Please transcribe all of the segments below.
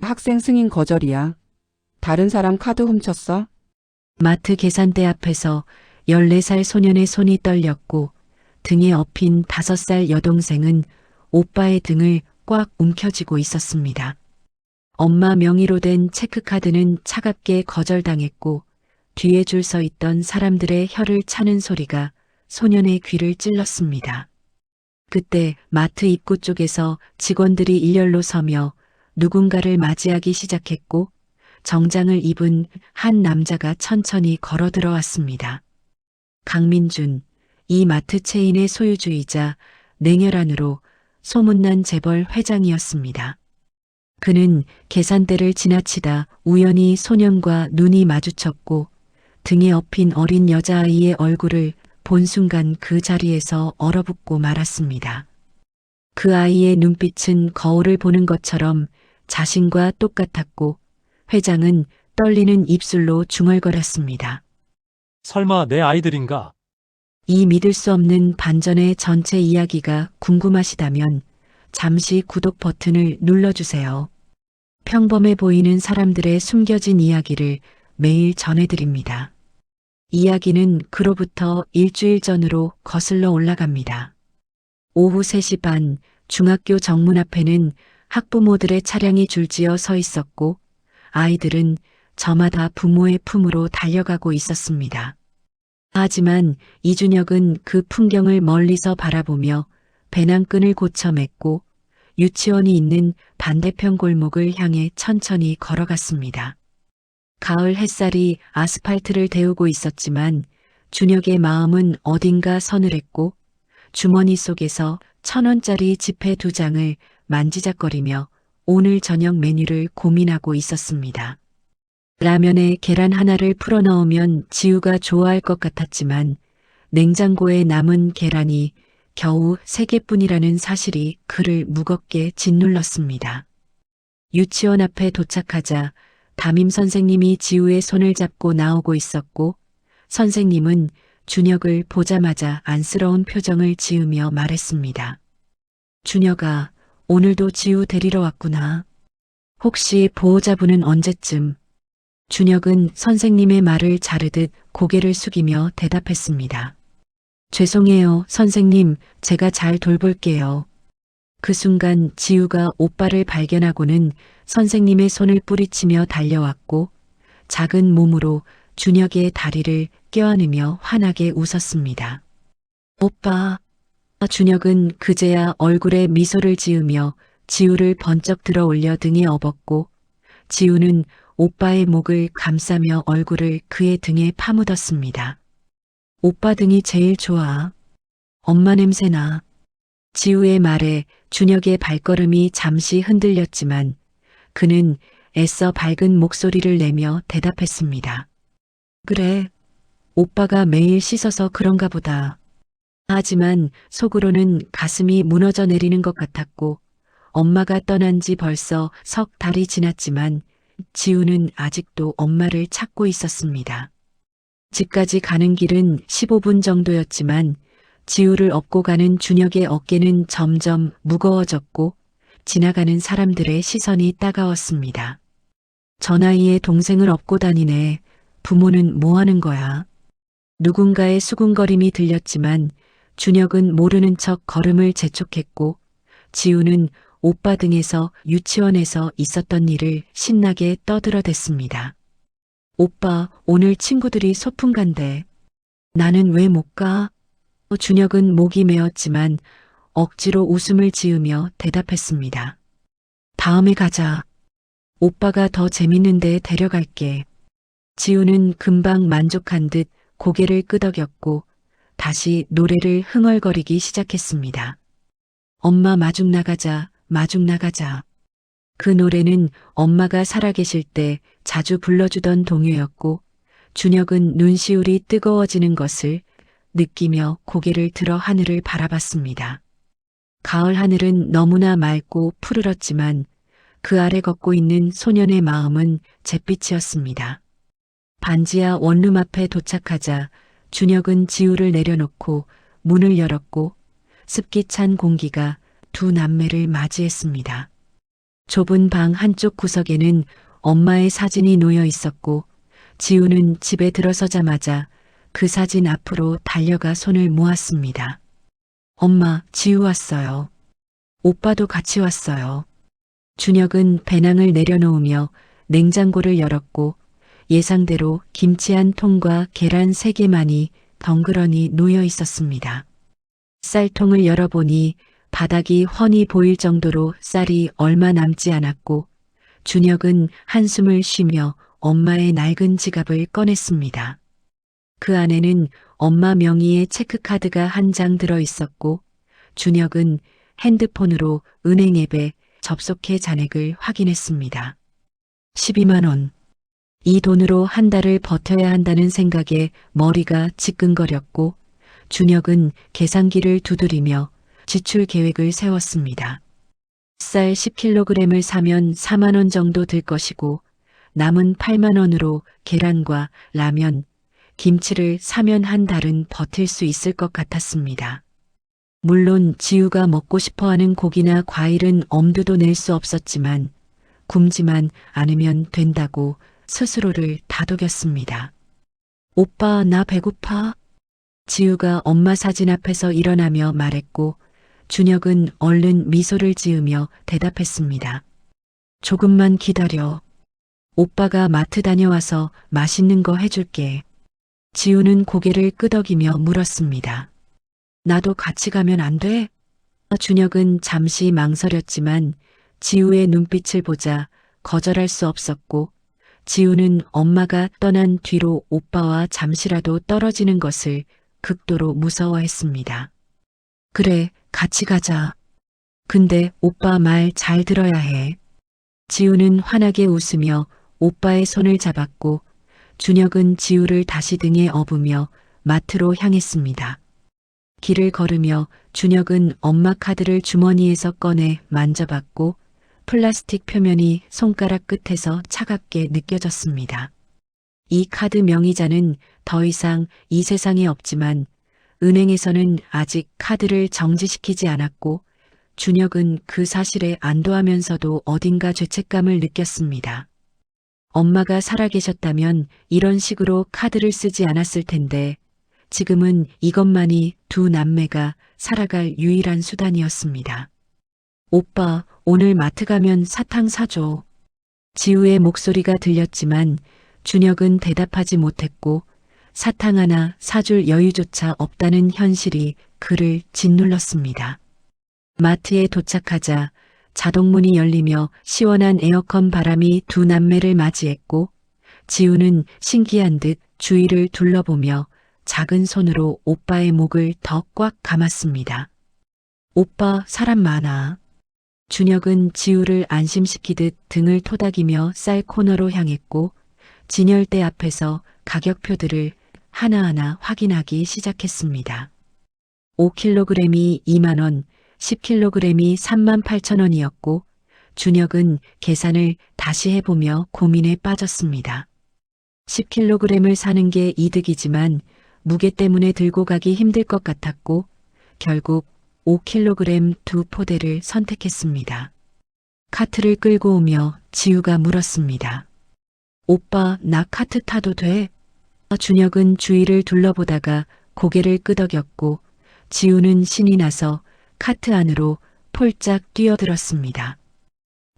학생 승인 거절이야. 다른 사람 카드 훔쳤어? 마트 계산대 앞에서 14살 소년의 손이 떨렸고 등에 업힌 5살 여동생은 오빠의 등을 꽉 움켜쥐고 있었습니다. 엄마 명의로 된 체크카드는 차갑게 거절당했고 뒤에 줄 서 있던 사람들의 혀를 차는 소리가 소년의 귀를 찔렀습니다. 그때 마트 입구 쪽에서 직원들이 일렬로 서며 누군가를 맞이하기 시작했고 정장을 입은 한 남자가 천천히 걸어 들어왔습니다. 강민준, 이 마트 체인의 소유주이자 냉혈한으로 소문난 재벌 회장이었습니다. 그는 계산대를 지나치다 우연히 소년과 눈이 마주쳤고 등에 업힌 어린 여자아이의 얼굴을 본 순간 그 자리에서 얼어붙고 말았습니다. 그 아이의 눈빛은 거울을 보는 것처럼 자신과 똑같았고 회장은 떨리는 입술로 중얼거렸습니다. 설마 내 아이들인가? 이 믿을 수 없는 반전의 전체 이야기가 궁금하시다면 잠시 구독 버튼을 눌러주세요. 평범해 보이는 사람들의 숨겨진 이야기를 매일 전해드립니다. 이야기는 그로부터 일주일 전으로 거슬러 올라갑니다. 오후 3시 반 중학교 정문 앞에는 학부모들의 차량이 줄지어 서 있었고 아이들은 저마다 부모의 품으로 달려가고 있었습니다. 하지만 이준혁은 그 풍경을 멀리서 바라보며 배낭끈을 고쳐 맸고 유치원이 있는 반대편 골목을 향해 천천히 걸어갔습니다. 가을 햇살이 아스팔트를 데우고 있었지만 준혁의 마음은 어딘가 서늘했고 주머니 속에서 1,000원짜리 지폐 2장을 만지작거리며 오늘 저녁 메뉴를 고민하고 있었습니다. 라면에 계란 하나를 풀어 넣으면 지우가 좋아할 것 같았지만 냉장고에 남은 계란이 겨우 3개뿐이라는 사실이 그를 무겁게 짓눌렀습니다. 유치원 앞에 도착하자 담임 선생님이 지우의 손을 잡고 나오고 있었고 선생님은 준혁을 보자마자 안쓰러운 표정을 지으며 말했습니다. 준혁아, 오늘도 지우 데리러 왔구나. 혹시 보호자분은 언제쯤? 준혁은 선생님의 말을 자르듯 고개를 숙이며 대답했습니다. 죄송해요, 선생님. 제가 잘 돌볼게요. 그 순간 지우가 오빠를 발견하고는 선생님의 손을 뿌리치며 달려왔고 작은 몸으로 준혁의 다리를 껴안으며 환하게 웃었습니다. 오빠. 준혁은 그제야 얼굴에 미소를 지으며 지우를 번쩍 들어 올려 등에 업었고 지우는 오빠의 목을 감싸며 얼굴을 그의 등에 파묻었습니다. 오빠 등이 제일 좋아. 엄마 냄새나. 지우의 말에 준혁의 발걸음이 잠시 흔들렸지만 그는 애써 밝은 목소리를 내며 대답했습니다. 그래. 오빠가 매일 씻어서 그런가 보다. 하지만 속으로는 가슴이 무너져 내리는 것 같았고 엄마가 떠난 지 벌써 석 달이 지났지만 지우는 아직도 엄마를 찾고 있었습니다. 집까지 가는 길은 15분 정도였지만 지우를 업고 가는 준혁의 어깨는 점점 무거워졌고 지나가는 사람들의 시선이 따가웠습니다. 저 나이에 동생을 업고 다니네. 부모는 뭐 하는 거야? 누군가의 수군거림이 들렸지만 준혁은 모르는 척 걸음을 재촉했고 지우는 오빠 등에서 유치원에서 있었던 일을 신나게 떠들어댔습니다. 오빠, 오늘 친구들이 소풍 간대. 나는 왜 못 가? 준혁은 목이 메었지만 억지로 웃음을 지으며 대답했습니다. 다음에 가자. 오빠가 더 재밌는 데 데려갈게. 지우는 금방 만족한 듯 고개를 끄덕였고 다시 노래를 흥얼거리기 시작했습니다. 엄마 마중 나가자, 마중 나가자. 그 노래는 엄마가 살아계실 때 자주 불러주던 동요였고 준혁은 눈시울이 뜨거워지는 것을 느끼며 고개를 들어 하늘을 바라봤습니다. 가을 하늘은 너무나 맑고 푸르렀지만 그 아래 걷고 있는 소년의 마음은 잿빛이었습니다. 반지하 원룸 앞에 도착하자 준혁은 지우를 내려놓고 문을 열었고 습기 찬 공기가 두 남매를 맞이했습니다. 좁은 방 한쪽 구석에는 엄마의 사진이 놓여 있었고 지우는 집에 들어서자마자 그 사진 앞으로 달려가 손을 모았습니다. 엄마, 지우 왔어요. 오빠도 같이 왔어요. 준혁은 배낭을 내려놓으며 냉장고를 열었고 예상대로 김치 한 통과 계란 3개만이 덩그러니 놓여 있었습니다. 쌀통을 열어보니 바닥이 훤히 보일 정도로 쌀이 얼마 남지 않았고 준혁은 한숨을 쉬며 엄마의 낡은 지갑을 꺼냈습니다. 그 안에는 엄마 명의의 체크카드가 한 장 들어 있었고 준혁은 핸드폰으로 은행 앱에 접속해 잔액을 확인했습니다. 12만 원. 이 돈으로 한 달을 버텨야 한다는 생각에 머리가 지끈거렸고 준혁은 계산기를 두드리며 지출 계획을 세웠습니다. 쌀 10kg을 사면 4만 원 정도 들 것이고 남은 8만 원으로 계란과 라면, 김치를 사면 한 달은 버틸 수 있을 것 같았습니다. 물론 지우가 먹고 싶어하는 고기나 과일은 엄두도 낼 수 없었지만 굶지만 않으면 된다고 스스로를 다독였습니다. 오빠, 나 배고파. 지우가 엄마 사진 앞에서 일어나며 말했고 준혁은 얼른 미소를 지으며 대답했습니다. 조금만 기다려. 오빠가 마트 다녀와서 맛있는 거 해줄게. 지우는 고개를 끄덕이며 물었습니다. 나도 같이 가면 안 돼? 준혁은 잠시 망설였지만 지우의 눈빛을 보자 거절할 수 없었고 지우는 엄마가 떠난 뒤로 오빠와 잠시라도 떨어지는 것을 극도로 무서워했습니다. 그래, 같이 가자. 근데 오빠 말 잘 들어야 해. 지우는 환하게 웃으며 오빠의 손을 잡았고 준혁은 지우를 다시 등에 업으며 마트로 향했습니다. 길을 걸으며 준혁은 엄마 카드를 주머니에서 꺼내 만져봤고 플라스틱 표면이 손가락 끝에서 차갑게 느껴졌습니다. 이 카드 명의자는 더 이상 이 세상에 없지만 은행에서는 아직 카드를 정지시키지 않았고 준혁은 그 사실에 안도하면서도 어딘가 죄책감을 느꼈습니다. 엄마가 살아계셨다면 이런 식으로 카드를 쓰지 않았을 텐데 지금은 이것만이 두 남매가 살아갈 유일한 수단이었습니다. 오빠, 오늘 마트 가면 사탕 사줘. 지우의 목소리가 들렸지만 준혁은 대답하지 못했고 사탕 하나 사줄 여유조차 없다는 현실이 그를 짓눌렀습니다. 마트에 도착하자 자동문이 열리며 시원한 에어컨 바람이 두 남매를 맞이했고 지우는 신기한 듯 주위를 둘러보며 작은 손으로 오빠의 목을 더 꽉 감았습니다. 오빠, 사람 많아. 준혁은 지우를 안심시키듯 등을 토닥이며 쌀 코너로 향했고 진열대 앞에서 가격표들을 하나하나 확인하기 시작했습니다. 5kg이 2만 원, 10kg이 3만 8천 원이었고 준혁은 계산을 다시 해보며 고민에 빠졌습니다. 10kg을 사는 게 이득이지만 무게 때문에 들고 가기 힘들 것 같았고 결국 5kg 두 포대를 선택했습니다. 카트를 끌고 오며 지우가 물었습니다. 오빠, 나 카트 타도 돼? 준혁은 주위를 둘러보다가 고개를 끄덕였고 지우는 신이 나서 카트 안으로 폴짝 뛰어들었습니다.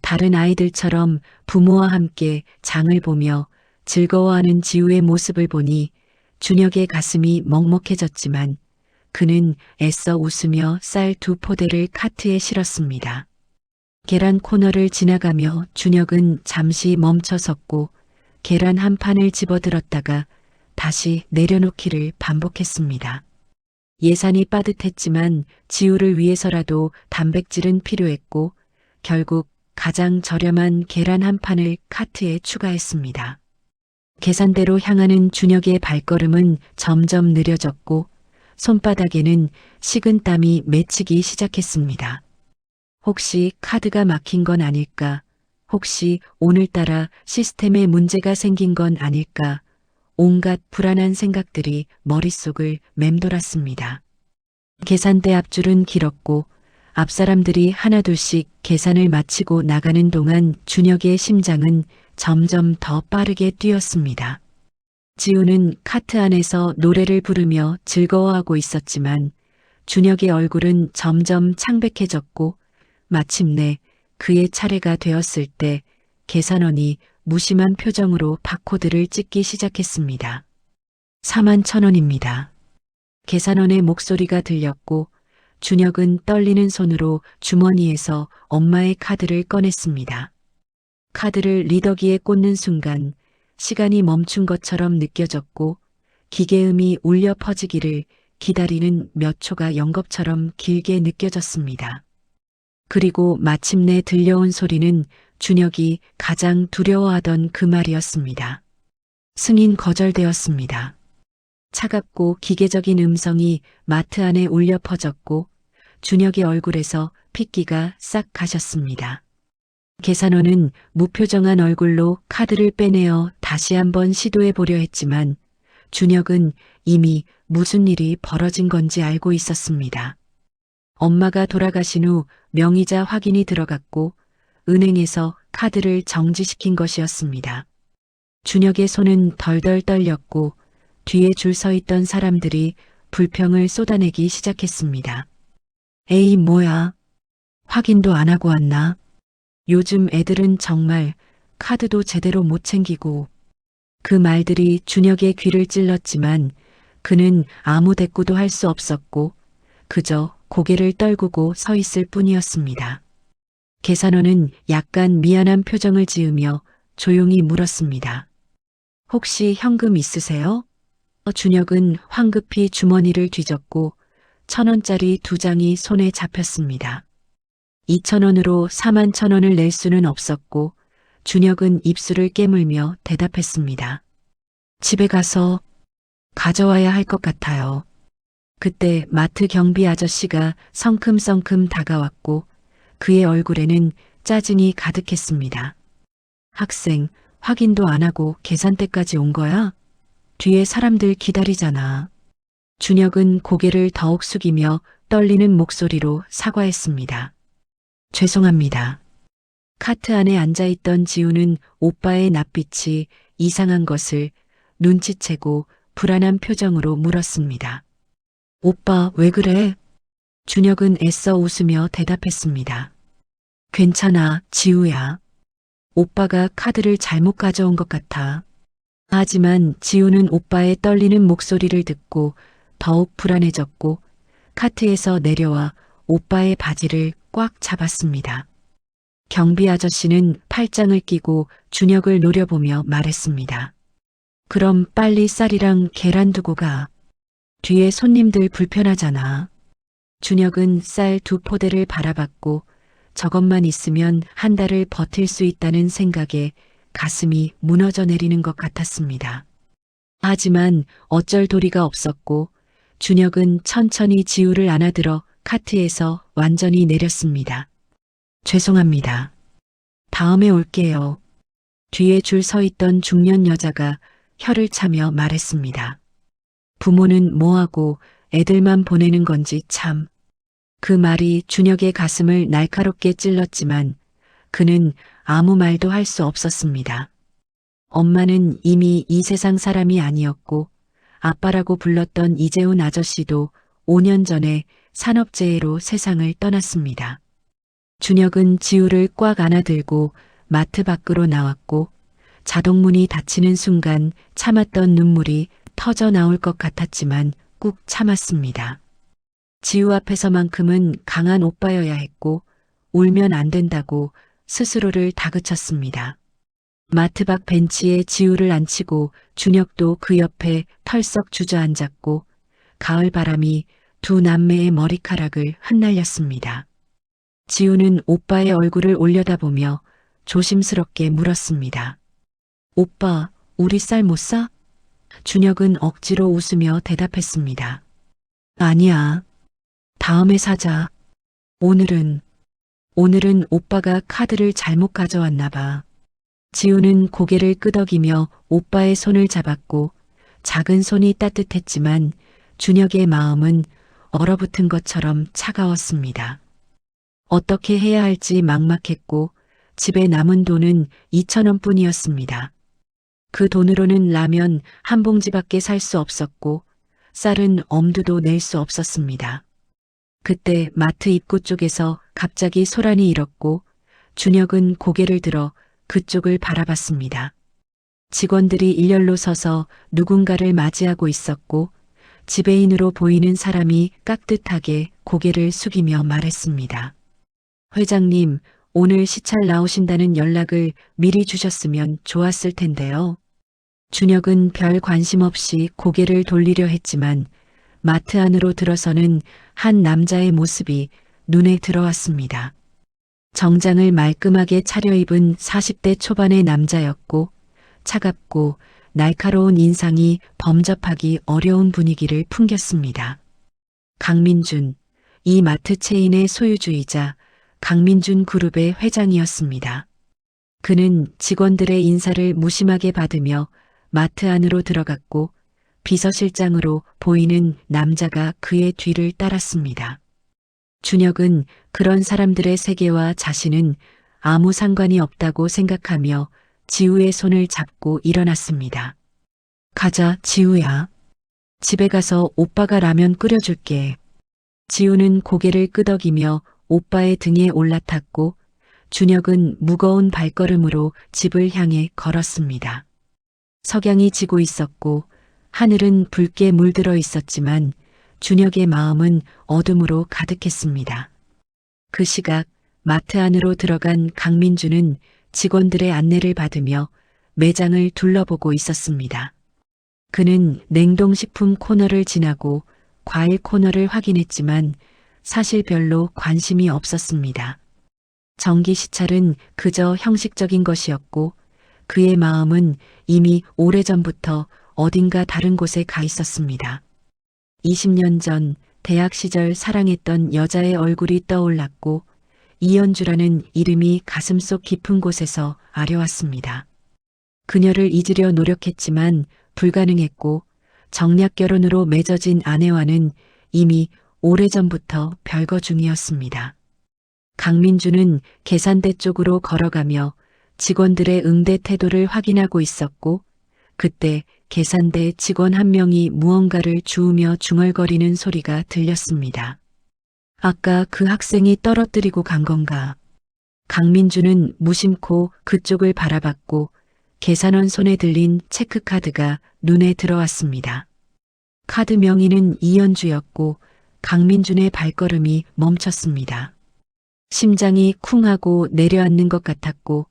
다른 아이들처럼 부모와 함께 장을 보며 즐거워하는 지우의 모습을 보니 준혁의 가슴이 먹먹해졌지만 그는 애써 웃으며 쌀 두 포대를 카트에 실었습니다. 계란 코너를 지나가며 준혁은 잠시 멈춰섰고 계란 한 판을 집어들었다가 다시 내려놓기를 반복했습니다. 예산이 빠듯했지만 지우를 위해서라도 단백질은 필요했고 결국 가장 저렴한 계란 한 판을 카트에 추가했습니다. 계산대로 향하는 준혁의 발걸음은 점점 느려졌고 손바닥에는 식은 땀이 맺히기 시작했습니다. 혹시 카드가 막힌 건 아닐까? 혹시 오늘따라 시스템에 문제가 생긴 건 아닐까? 온갖 불안한 생각들이 머릿속을 맴돌았습니다. 계산대 앞줄은 길었고 앞사람들이 하나둘씩 계산을 마치고 나가는 동안 준혁의 심장은 점점 더 빠르게 뛰었습니다. 지우는 카트 안에서 노래를 부르며 즐거워하고 있었지만 준혁의 얼굴은 점점 창백해졌고 마침내 그의 차례가 되었을 때 계산원이 무심한 표정으로 바코드를 찍기 시작했습니다. 41,000원입니다. 계산원의 목소리가 들렸고 준혁은 떨리는 손으로 주머니에서 엄마의 카드를 꺼냈습니다. 카드를 리더기에 꽂는 순간 시간이 멈춘 것처럼 느껴졌고 기계음이 울려 퍼지기를 기다리는 몇 초가 연겁처럼 길게 느껴졌습니다. 그리고 마침내 들려온 소리는 준혁이 가장 두려워하던 그 말이었습니다. 승인 거절되었습니다. 차갑고 기계적인 음성이 마트 안에 울려 퍼졌고 준혁의 얼굴에서 핏기가 싹 가셨습니다. 계산원은 무표정한 얼굴로 카드를 빼내어 다시 한번 시도해 보려 했지만 준혁은 이미 무슨 일이 벌어진 건지 알고 있었습니다. 엄마가 돌아가신 후 명의자 확인이 들어갔고 은행에서 카드를 정지시킨 것이었습니다. 준혁의 손은 덜덜 떨렸고 뒤에 줄 서 있던 사람들이 불평을 쏟아내기 시작했습니다. 에이 뭐야? 확인도 안 하고 왔나? 요즘 애들은 정말 카드도 제대로 못 챙기고. 그 말들이 준혁의 귀를 찔렀지만 그는 아무 대꾸도 할 수 없었고 그저 고개를 떨구고 서 있을 뿐이었습니다. 계산원은 약간 미안한 표정을 지으며 조용히 물었습니다. 혹시 현금 있으세요? 준혁은 황급히 주머니를 뒤졌고 1,000원짜리 2장이 손에 잡혔습니다. 2,000원으로 41,000원을 낼 수는 없었고 준혁은 입술을 깨물며 대답했습니다. 집에 가서 가져와야 할 것 같아요. 그때 마트 경비 아저씨가 성큼성큼 다가왔고 그의 얼굴에는 짜증이 가득했습니다. 학생, 확인도 안 하고 계산대까지 온 거야? 뒤에 사람들 기다리잖아. 준혁은 고개를 더욱 숙이며 떨리는 목소리로 사과했습니다. 죄송합니다. 카트 안에 앉아있던 지우는 오빠의 낯빛이 이상한 것을 눈치채고 불안한 표정으로 물었습니다. 오빠 왜 그래? 준혁은 애써 웃으며 대답했습니다. 괜찮아, 지우야. 오빠가 카드를 잘못 가져온 것 같아. 하지만 지우는 오빠의 떨리는 목소리를 듣고 더욱 불안해졌고 카트에서 내려와 오빠의 바지를 꽉 잡았습니다. 경비 아저씨는 팔짱을 끼고 준혁을 노려보며 말했습니다. 그럼 빨리 쌀이랑 계란 두고 가. 뒤에 손님들 불편하잖아. 준혁은 쌀 2포대를 바라봤고 저것만 있으면 한 달을 버틸 수 있다는 생각에 가슴이 무너져 내리는 것 같았습니다. 하지만 어쩔 도리가 없었고 준혁은 천천히 지우를 안아들어 카트에서 완전히 내렸습니다. 죄송합니다. 다음에 올게요. 뒤에 줄 서 있던 중년 여자가 혀를 차며 말했습니다. 부모는 뭐하고 애들만 보내는 건지 참. 그 말이 준혁의 가슴을 날카롭게 찔렀지만 그는 아무 말도 할 수 없었습니다. 엄마는 이미 이 세상 사람이 아니었고 아빠라고 불렀던 이재훈 아저씨도 5년 전에 산업재해로 세상을 떠났습니다. 준혁은 지우를 꽉 안아들고 마트 밖으로 나왔고 자동문이 닫히는 순간 참았던 눈물이 터져 나올 것 같았지만 꾹 참았습니다. 지우 앞에서만큼은 강한 오빠여야 했고 울면 안 된다고 스스로를 다그쳤습니다. 마트 밖 벤치에 지우를 앉히고 준혁도 그 옆에 털썩 주저앉았고 가을 바람이 두 남매의 머리카락을 흩날렸습니다. 지우는 오빠의 얼굴을 올려다보며 조심스럽게 물었습니다. 오빠, 우리 쌀 못 사? 준혁은 억지로 웃으며 대답했습니다. 아니야. 다음에 사자. 오늘은 오빠가 카드를 잘못 가져왔나 봐. 지우는 고개를 끄덕이며 오빠의 손을 잡았고 작은 손이 따뜻했지만 준혁의 마음은 얼어붙은 것처럼 차가웠습니다. 어떻게 해야 할지 막막했고 집에 남은 돈은 2,000원 뿐이었습니다. 그 돈으로는 라면 한 봉지밖에 살 수 없었고 쌀은 엄두도 낼 수 없었습니다. 그때 마트 입구 쪽에서 갑자기 소란이 일었고 준혁은 고개를 들어 그쪽을 바라봤습니다. 직원들이 일렬로 서서 누군가를 맞이하고 있었고 지배인으로 보이는 사람이 깍듯하게 고개를 숙이며 말했습니다. 회장님, 오늘 시찰 나오신다는 연락을 미리 주셨으면 좋았을 텐데요. 준혁은 별 관심 없이 고개를 돌리려 했지만 마트 안으로 들어서는 한 남자의 모습이 눈에 들어왔습니다. 정장을 말끔하게 차려입은 40대 초반의 남자였고 차갑고 날카로운 인상이 범접하기 어려운 분위기를 풍겼습니다. 강민준, 이 마트 체인의 소유주이자 강민준 그룹의 회장이었습니다. 그는 직원들의 인사를 무심하게 받으며 마트 안으로 들어갔고 비서실장으로 보이는 남자가 그의 뒤를 따랐습니다. 준혁은 그런 사람들의 세계와 자신은 아무 상관이 없다고 생각하며 지우의 손을 잡고 일어났습니다. 가자, 지우야. 집에 가서 오빠가 라면 끓여줄게. 지우는 고개를 끄덕이며 오빠의 등에 올라탔고 준혁은 무거운 발걸음으로 집을 향해 걸었습니다. 석양이 지고 있었고 하늘은 붉게 물들어 있었지만 준혁의 마음은 어둠으로 가득했습니다. 그 시각 마트 안으로 들어간 강민주는 직원들의 안내를 받으며 매장을 둘러보고 있었습니다. 그는 냉동식품 코너를 지나고 과일 코너를 확인했지만 사실 별로 관심이 없었습니다. 정기 시찰은 그저 형식적인 것이었고 그의 마음은 이미 오래전부터 어딘가 다른 곳에 가 있었습니다. 20년 전 대학 시절 사랑했던 여자의 얼굴이 떠올랐고 이연주라는 이름이 가슴속 깊은 곳에서 아려왔습니다. 그녀를 잊으려 노력했지만 불가능했고 정략 결혼으로 맺어진 아내와는 이미 오래전부터 별거 중이었습니다. 강민주는 계산대 쪽으로 걸어가며 직원들의 응대 태도를 확인하고 있었고 그때 계산대 직원 한 명이 무언가를 주우며 중얼거리는 소리가 들렸습니다. 아까 그 학생이 떨어뜨리고 간 건가? 강민주는 무심코 그쪽을 바라봤고 계산원 손에 들린 체크카드가 눈에 들어왔습니다. 카드 명의는 이연주였고 강민준의 발걸음이 멈췄습니다. 심장이 쿵 하고 내려앉는 것 같았고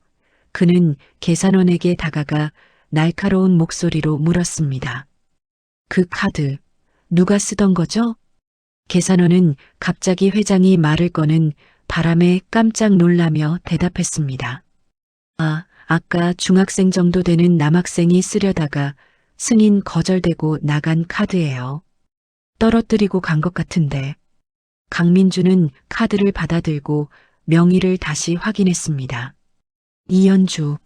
그는 계산원에게 다가가 날카로운 목소리로 물었습니다. 그 카드 누가 쓰던 거죠? 계산원은 갑자기 회장이 말을 거는 바람에 깜짝 놀라며 대답했습니다. 아까 중학생 정도 되는 남학생이 쓰려다가 승인 거절되고 나간 카드예요. 떨어뜨리고 간 것 같은데. 강민주는 카드를 받아들고 명의를 다시 확인했습니다. 이연주.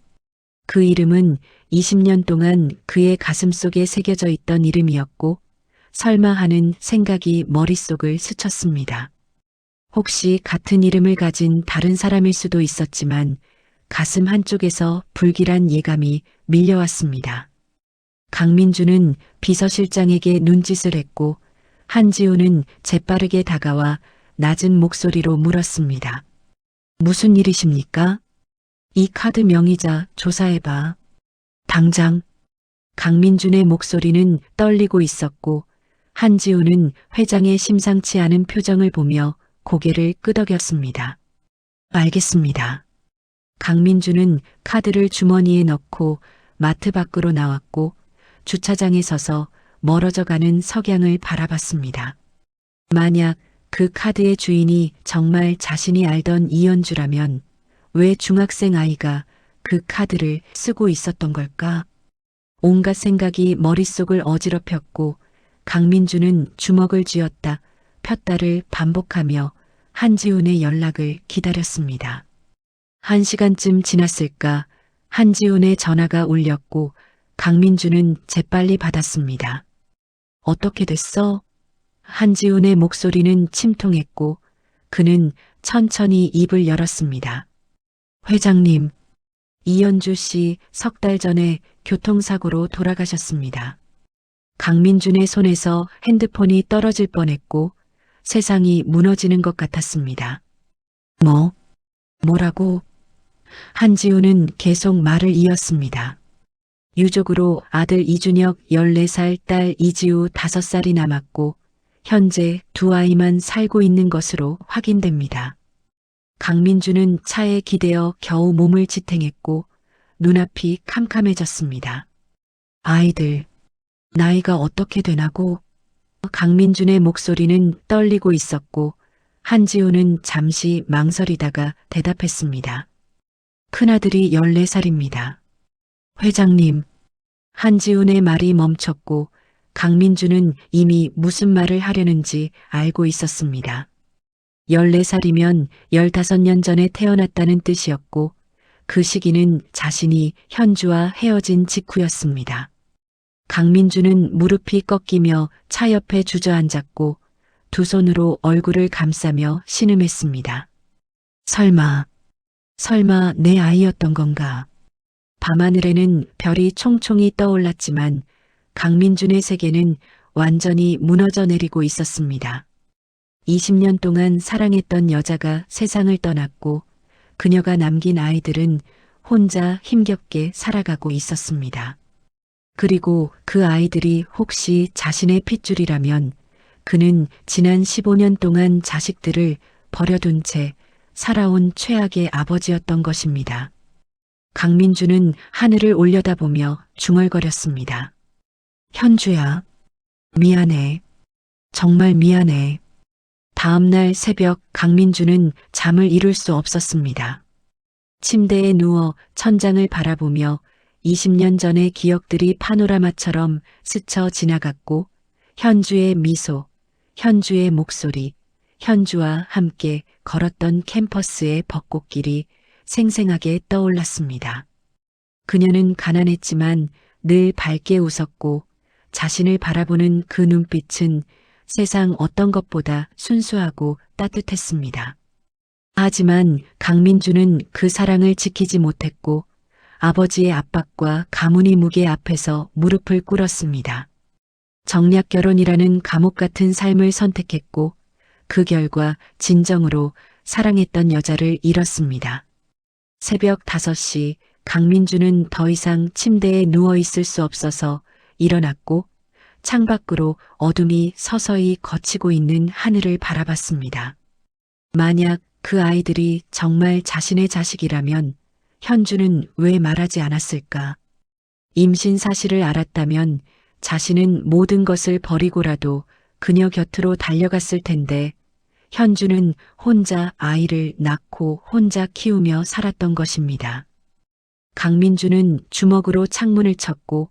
그 이름은 20년 동안 그의 가슴속에 새겨져 있던 이름이었고 설마 하는 생각이 머릿속을 스쳤습니다. 혹시 같은 이름을 가진 다른 사람일 수도 있었지만 가슴 한쪽에서 불길한 예감이 밀려왔습니다. 강민주는 비서실장에게 눈짓을 했고 한지우는 재빠르게 다가와 낮은 목소리로 물었습니다. 무슨 일이십니까? 이 카드 명의자 조사해봐. 당장. 강민준의 목소리는 떨리고 있었고 한지우는 회장의 심상치 않은 표정을 보며 고개를 끄덕였습니다. 알겠습니다. 강민주는 카드를 주머니에 넣고 마트 밖으로 나왔고 주차장에 서서 멀어져 가는 석양을 바라봤습니다. 만약 그 카드의 주인이 정말 자신이 알던 이연주라면 왜 중학생 아이가 그 카드를 쓰고 있었던 걸까? 온갖 생각이 머릿속을 어지럽혔고 강민주는 주먹을 쥐었다 폈다를 반복하며 한지훈의 연락을 기다렸습니다. 1시간쯤 지났을까 한지훈의 전화가 울렸고 강민주는 재빨리 받았습니다. 어떻게 됐어? 한지훈의 목소리는 침통했고 그는 천천히 입을 열었습니다. 회장님, 이연주 씨 3달 전에 교통사고로 돌아가셨습니다. 강민준의 손에서 핸드폰이 떨어질 뻔했고 세상이 무너지는 것 같았습니다. 뭐라고? 한지우는 계속 말을 이었습니다. 유족으로 아들 이준혁 14살, 딸 이지우 5살이 남았고 현재 2아이만 살고 있는 것으로 확인됩니다. 강민주는 차에 기대어 겨우 몸을 지탱했고 눈앞이 캄캄해졌습니다. 아이들, 나이가 어떻게 되나고? 강민준의 목소리는 떨리고 있었고 한지우는 잠시 망설이다가 대답했습니다. 큰아들이 14살입니다. 회장님, 한지훈의 말이 멈췄고 강민주는 이미 무슨 말을 하려는지 알고 있었습니다. 14살이면 15년 전에 태어났다는 뜻이었고 그 시기는 자신이 현주와 헤어진 직후였습니다. 강민주는 무릎이 꺾이며 차 옆에 주저앉았고 두 손으로 얼굴을 감싸며 신음했습니다. 설마 내 아이였던 건가? 밤하늘에는 별이 총총히 떠올랐지만 강민준의 세계는 완전히 무너져 내리고 있었습니다. 20년 동안 사랑했던 여자가 세상을 떠났고 그녀가 남긴 아이들은 혼자 힘겹게 살아가고 있었습니다. 그리고 그 아이들이 혹시 자신의 핏줄이라면 그는 지난 15년 동안 자식들을 버려둔 채 살아온 최악의 아버지였던 것입니다. 강민주는 하늘을 올려다보며 중얼거렸습니다. 현주야, 미안해. 정말 미안해. 다음 날 새벽 강민주는 잠을 이룰 수 없었습니다. 침대에 누워 천장을 바라보며 20년 전의 기억들이 파노라마처럼 스쳐 지나갔고 현주의 미소, 현주의 목소리, 현주와 함께 걸었던 캠퍼스의 벚꽃길이 생생하게 떠올랐습니다. 그녀는 가난했지만 늘 밝게 웃었고 자신을 바라보는 그 눈빛은 세상 어떤 것보다 순수하고 따뜻했습니다. 하지만 강민주는 그 사랑을 지키지 못했고 아버지의 압박과 가문의 무게 앞에서 무릎을 꿇었습니다. 정략 결혼이라는 감옥 같은 삶을 선택했고 그 결과 진정으로 사랑했던 여자를 잃었습니다. 새벽 5시 강민주는 더 이상 침대에 누워 있을 수 없어서 일어났고 창밖으로 어둠이 서서히 걷히고 있는 하늘을 바라봤습니다. 만약 그 아이들이 정말 자신의 자식이라면 현주는 왜 말하지 않았을까? 임신 사실을 알았다면 자신은 모든 것을 버리고라도 그녀 곁으로 달려갔을 텐데 현주는 혼자 아이를 낳고 혼자 키우며 살았던 것입니다. 강민주는 주먹으로 창문을 쳤고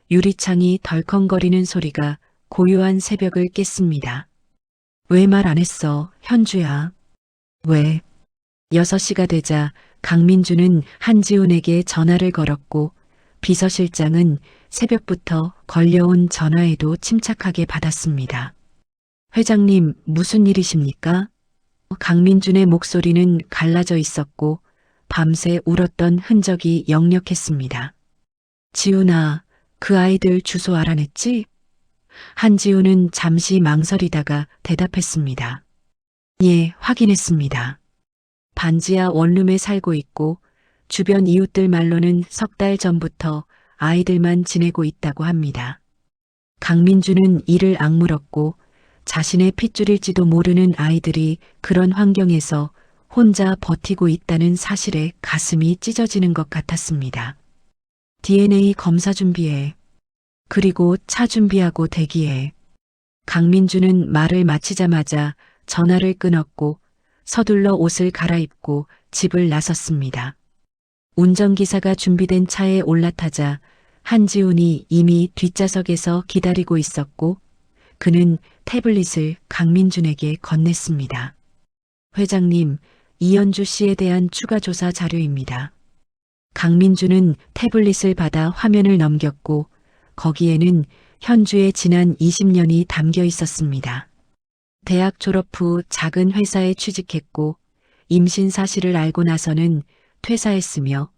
유리창이 덜컹거리는 소리가 고요한 새벽을 깼습니다. 왜 말 안 했어, 현주야? 왜? 6시가 되자 강민주는 한지훈에게 전화를 걸었고 비서실장은 새벽부터 걸려온 전화에도 침착하게 받았습니다. 회장님, 무슨 일이십니까? 강민준의 목소리는 갈라져 있었고 밤새 울었던 흔적이 역력했습니다. 지훈아, 그 아이들 주소 알아냈지? 한지훈은 잠시 망설이다가 대답했습니다. 예, 확인했습니다. 반지하 원룸에 살고 있고 주변 이웃들 말로는 3달 전부터 아이들만 지내고 있다고 합니다. 강민주는 이를 악물었고 자신의 핏줄일지도 모르는 아이들이 그런 환경에서 혼자 버티고 있다는 사실에 가슴이 찢어지는 것 같았습니다. DNA 검사 준비해. 그리고 차 준비하고 대기해. 강민주는 말을 마치자마자 전화를 끊었고 서둘러 옷을 갈아입고 집을 나섰습니다. 운전기사가 준비된 차에 올라타자 한지훈이 이미 뒷좌석에서 기다리고 있었고 그는 태블릿을 강민준에게 건넸습니다. 회장님, 이연주 씨에 대한 추가 조사 자료입니다. 강민준은 태블릿을 받아 화면을 넘겼고 거기에는 현주의 지난 20년이 담겨 있었습니다. 대학 졸업 후 작은 회사에 취직했고 임신 사실을 알고 나서는 퇴사했으며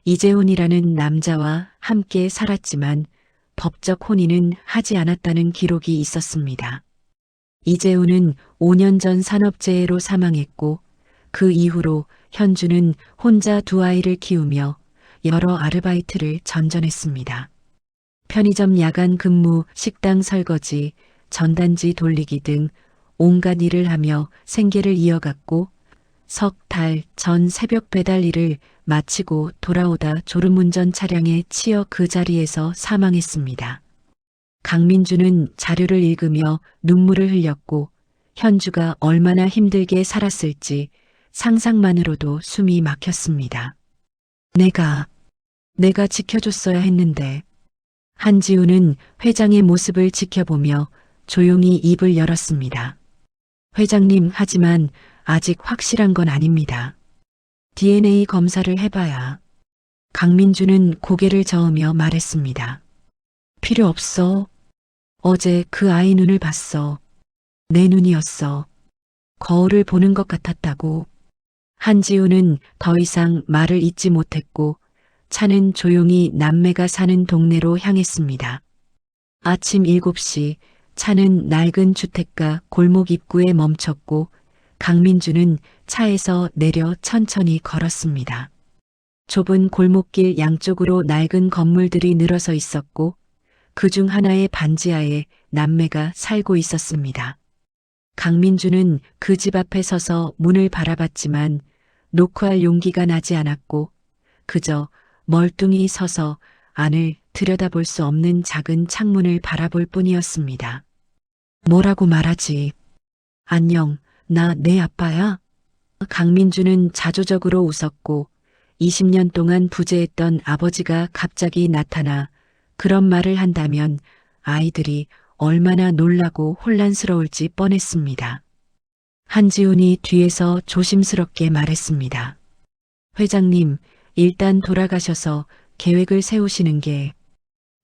이재훈이라는 남자와 함께 살았지만 법적 혼인은 하지 않았다는 기록이 있었습니다. 이재훈은 5년 전 산업재해로 사망했고 그 이후로 현주는 혼자 두 아이를 키우며 여러 아르바이트를 전전했습니다. 편의점 야간 근무, 식당 설거지, 전단지 돌리기 등 온갖 일을 하며 생계를 이어갔고 석 달 전 새벽 배달 일을 마치고 돌아오다 졸음운전 차량에 치여 그 자리에서 사망했습니다. 강민주는 자료를 읽으며 눈물을 흘렸고 현주가 얼마나 힘들게 살았을지 상상만으로도 숨이 막혔습니다. 내가 지켜줬어야 했는데. 한지우는 회장의 모습을 지켜보며 조용히 입을 열었습니다. 회장님, 하지만 아직 확실한 건 아닙니다. DNA 검사를 해봐야. 강민주는 고개를 저으며 말했습니다. 필요 없어. 어제 그 아이 눈을 봤어. 내 눈이었어. 거울을 보는 것 같았다고. 한지우는 더 이상 말을 잇지 못했고 차는 조용히 남매가 사는 동네로 향했습니다. 아침 7시 차는 낡은 주택가 골목 입구에 멈췄고 강민주는 차에서 내려 천천히 걸었습니다. 좁은 골목길 양쪽으로 낡은 건물들이 늘어서 있었고 그중 하나의 반지하에 남매가 살고 있었습니다. 강민주는 그 집 앞에 서서 문을 바라봤지만 노크할 용기가 나지 않았고 그저 멀뚱히 서서 안을 들여다볼 수 없는 작은 창문을 바라볼 뿐이었습니다. 뭐라고 말하지? 안녕, 나 내 아빠야? 강민주는 자조적으로 웃었고 20년 동안 부재했던 아버지가 갑자기 나타나 그런 말을 한다면 아이들이 얼마나 놀라고 혼란스러울지 뻔했습니다. 한지훈이 뒤에서 조심스럽게 말했습니다. 회장님, 일단 돌아가셔서 계획을 세우시는 게.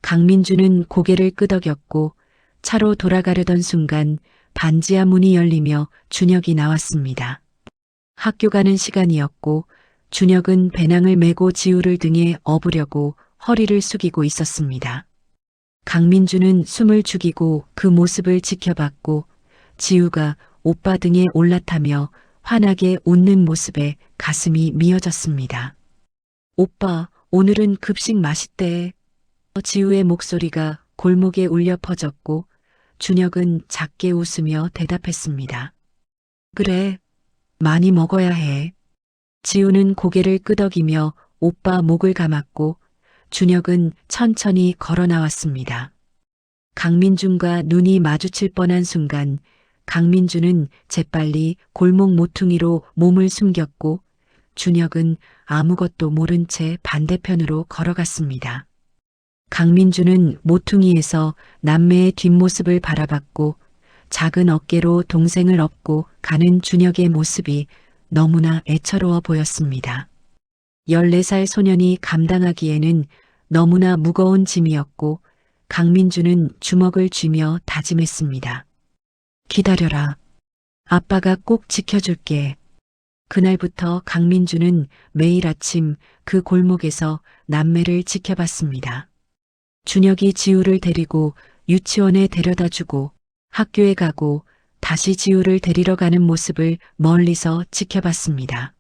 강민주는 고개를 끄덕였고 차로 돌아가려던 순간 반지하 문이 열리며 준혁이 나왔습니다. 학교 가는 시간이었고 준혁은 배낭을 메고 지우를 등에 업으려고 허리를 숙이고 있었습니다. 강민주는 숨을 죽이고 그 모습을 지켜봤고 지우가 오빠 등에 올라타며 환하게 웃는 모습에 가슴이 미어졌습니다. 오빠, 오늘은 급식 맛있대. 지우의 목소리가 골목에 울려 퍼졌고 준혁은 작게 웃으며 대답했습니다. 그래, 많이 먹어야 해. 지우는 고개를 끄덕이며 오빠 목을 감았고 준혁은 천천히 걸어 나왔습니다. 강민준과 눈이 마주칠 뻔한 순간 강민주는 재빨리 골목 모퉁이로 몸을 숨겼고 준혁은 아무것도 모른 채 반대편으로 걸어갔습니다. 강민주는 모퉁이에서 남매의 뒷모습을 바라봤고 작은 어깨로 동생을 업고 가는 준혁의 모습이 너무나 애처로워 보였습니다. 14살 소년이 감당하기에는 너무나 무거운 짐이었고 강민주는 주먹을 쥐며 다짐했습니다. 기다려라. 아빠가 꼭 지켜줄게. 그날부터 강민주는 매일 아침 그 골목에서 남매를 지켜봤습니다. 준혁이 지우를 데리고 유치원에 데려다주고 학교에 가고 다시 지우를 데리러 가는 모습을 멀리서 지켜봤습니다.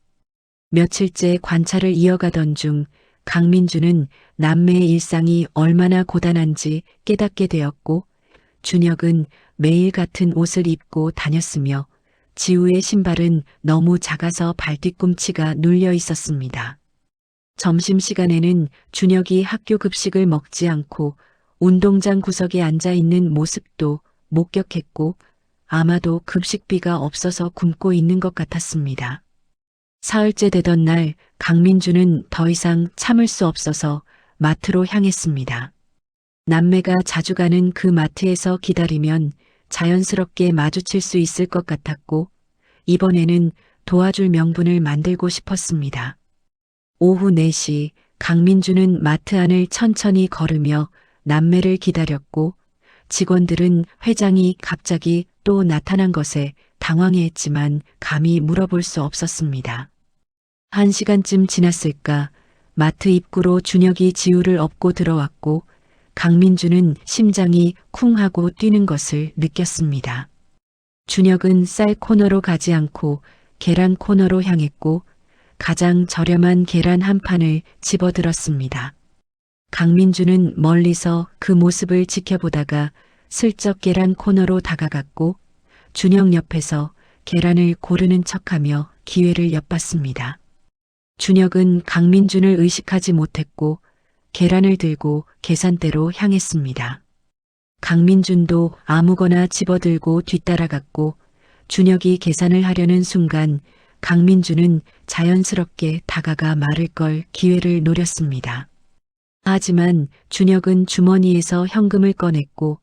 며칠째 관찰을 이어가던 중 강민주는 남매의 일상이 얼마나 고단한지 깨닫게 되었고 준혁은 매일 같은 옷을 입고 다녔으며 지우의 신발은 너무 작아서 발뒤꿈치가 눌려 있었습니다. 점심시간에는 준혁이 학교 급식을 먹지 않고 운동장 구석에 앉아 있는 모습도 목격했고 아마도 급식비가 없어서 굶고 있는 것 같았습니다. 사흘째 되던 날 강민주는 더 이상 참을 수 없어서 마트로 향했습니다. 남매가 자주 가는 그 마트에서 기다리면 자연스럽게 마주칠 수 있을 것 같았고 이번에는 도와줄 명분을 만들고 싶었습니다. 오후 4시 강민주는 마트 안을 천천히 걸으며 남매를 기다렸고 직원들은 회장이 갑자기 또 나타난 것에 당황해했지만 감히 물어볼 수 없었습니다. 1시간쯤 지났을까 마트 입구로 준혁이 지우를 업고 들어왔고 강민주는 심장이 쿵 하고 뛰는 것을 느꼈습니다. 준혁은 쌀 코너로 가지 않고 계란 코너로 향했고 가장 저렴한 계란 한 판을 집어들었습니다. 강민주는 멀리서 그 모습을 지켜보다가 슬쩍 계란 코너로 다가갔고 준혁 옆에서 계란을 고르는 척하며 기회를 엿봤습니다. 준혁은 강민준을 의식하지 못했고 계란을 들고 계산대로 향했습니다. 강민준도 아무거나 집어들고 뒤따라갔고 준혁이 계산을 하려는 순간 강민준은 자연스럽게 다가가 말을 걸 기회를 노렸습니다. 하지만 준혁은 주머니에서 현금을 꺼냈고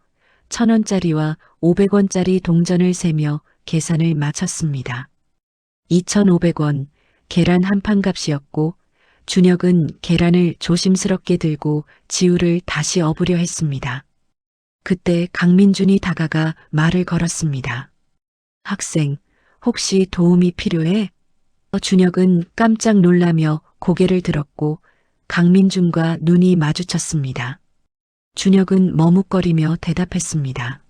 1,000원짜리와 500원짜리 동전을 세며 계산을 마쳤습니다. 2,500원, 계란 한 판 값이었고 준혁은 계란을 조심스럽게 들고 지우를 다시 업으려 했습니다. 그때 강민준이 다가가 말을 걸었습니다. 학생, 혹시 도움이 필요해? 준혁은 깜짝 놀라며 고개를 들었고 강민준과 눈이 마주쳤습니다. 준혁은 머뭇거리며 대답했습니다.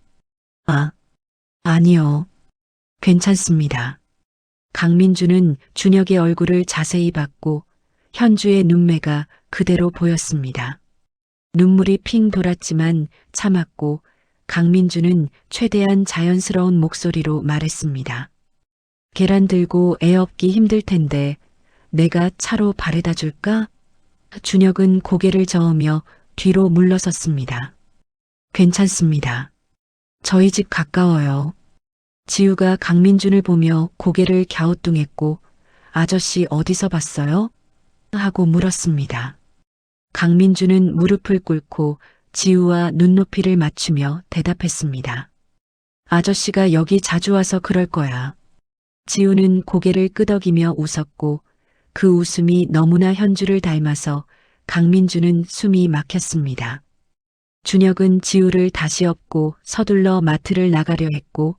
아니요. 괜찮습니다. 강민준은 준혁의 얼굴을 자세히 봤고 현주의 눈매가 그대로 보였습니다. 눈물이 핑 돌았지만 참았고 강민준은 최대한 자연스러운 목소리로 말했습니다. 계란 들고 애 업기 힘들 텐데 내가 차로 바래다 줄까? 준혁은 고개를 저으며 뒤로 물러섰습니다. 괜찮습니다. 저희 집 가까워요. 지우가 강민준을 보며 고개를 갸우뚱했고 아저씨 어디서 봤어요? 하고 물었습니다. 강민준은 무릎을 꿇고 지우와 눈높이를 맞추며 대답했습니다. 아저씨가 여기 자주 와서 그럴 거야. 지우는 고개를 끄덕이며 웃었고 그 웃음이 너무나 현주를 닮아서 강민준은 숨이 막혔습니다. 준혁은 지우를 다시 업고 서둘러 마트를 나가려 했고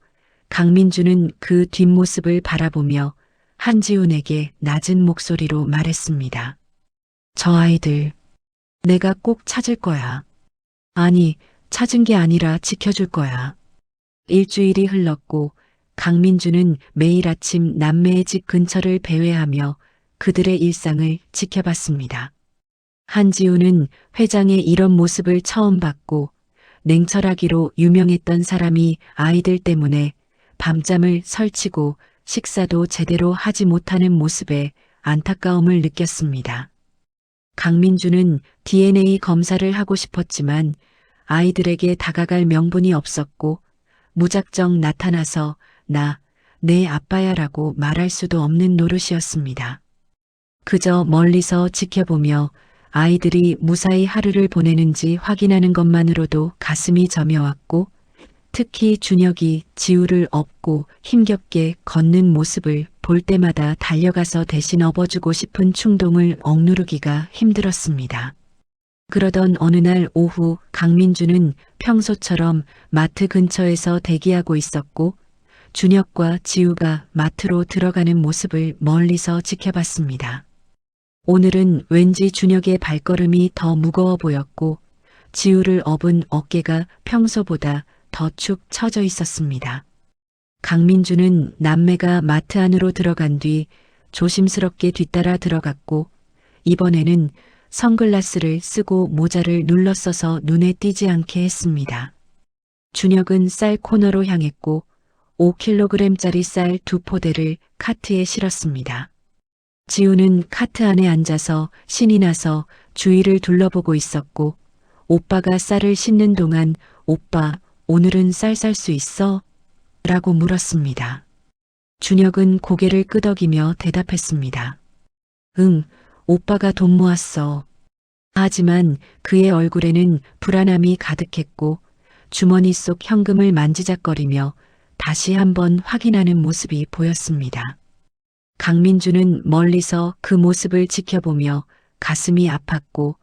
강민준은 그 뒷모습을 바라보며 한지훈에게 낮은 목소리로 말했습니다. 저 아이들 내가 꼭 찾을 거야. 아니, 찾은 게 아니라 지켜줄 거야. 일주일이 흘렀고 강민준은 매일 아침 남매의 집 근처를 배회하며 그들의 일상을 지켜봤습니다. 한지우는 회장의 이런 모습을 처음 봤고 냉철하기로 유명했던 사람이 아이들 때문에 밤잠을 설치고 식사도 제대로 하지 못하는 모습에 안타까움을 느꼈습니다. 강민주는 DNA 검사를 하고 싶었지만 아이들에게 다가갈 명분이 없었고 무작정 나타나서 내 아빠야라고 말할 수도 없는 노릇이었습니다. 그저 멀리서 지켜보며 아이들이 무사히 하루를 보내는지 확인하는 것만으로도 가슴이 저며왔고 특히 준혁이 지우를 업고 힘겹게 걷는 모습을 볼 때마다 달려가서 대신 업어주고 싶은 충동을 억누르기가 힘들었습니다. 그러던 어느 날 오후 강민주는 평소처럼 마트 근처에서 대기하고 있었고 준혁과 지우가 마트로 들어가는 모습을 멀리서 지켜봤습니다. 오늘은 왠지 준혁의 발걸음이 더 무거워 보였고 지우를 업은 어깨가 평소보다 더 축 처져 있었습니다. 강민주는 남매가 마트 안으로 들어간 뒤 조심스럽게 뒤따라 들어갔고 이번에는 선글라스를 쓰고 모자를 눌러 써서 눈에 띄지 않게 했습니다. 준혁은 쌀 코너로 향했고 5kg짜리 쌀 2포대를 카트에 실었습니다. 지우는 카트 안에 앉아서 신이 나서 주위를 둘러보고 있었고 오빠가 쌀을 싣는 동안 오빠 오늘은 쌀 살 수 있어? 라고 물었습니다. 준혁은 고개를 끄덕이며 대답했습니다. 응, 오빠가 돈 모았어. 하지만 그의 얼굴에는 불안함이 가득했고 주머니 속 현금을 만지작거리며 다시 한번 확인하는 모습이 보였습니다. 강민주는 멀리서 그 모습을 지켜보며 가슴이 아팠고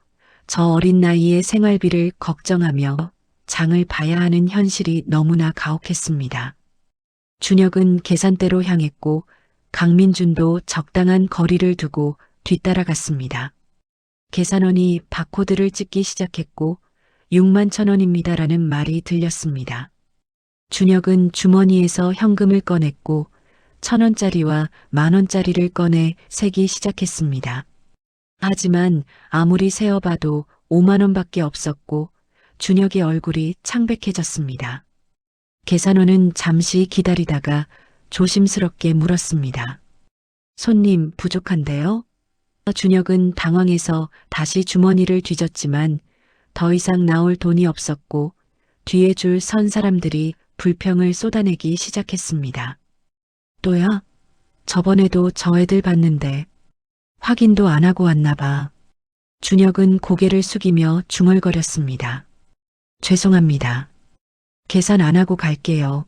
저 어린 나이에 생활비를 걱정하며 장을 봐야 하는 현실이 너무나 가혹했습니다. 준혁은 계산대로 향했고 강민준도 적당한 거리를 두고 뒤따라갔습니다. 계산원이 바코드를 찍기 시작했고 6만 1,000원입니다라는 말이 들렸습니다. 준혁은 주머니에서 현금을 꺼냈고 1,000원짜리와 10,000원짜리를 꺼내 세기 시작했습니다. 하지만 아무리 세어봐도 5만 원밖에 없었고 준혁의 얼굴이 창백해졌습니다. 계산원은 잠시 기다리다가 조심스럽게 물었습니다. 손님 부족한데요? 준혁은 당황해서 다시 주머니를 뒤졌지만 더 이상 나올 돈이 없었고 뒤에 줄 선 사람들이 불평을 쏟아내기 시작했습니다. 또야? 저번에도 저 애들 봤는데 확인도 안 하고 왔나 봐. 준혁은 고개를 숙이며 중얼거렸습니다. 죄송합니다. 계산 안 하고 갈게요.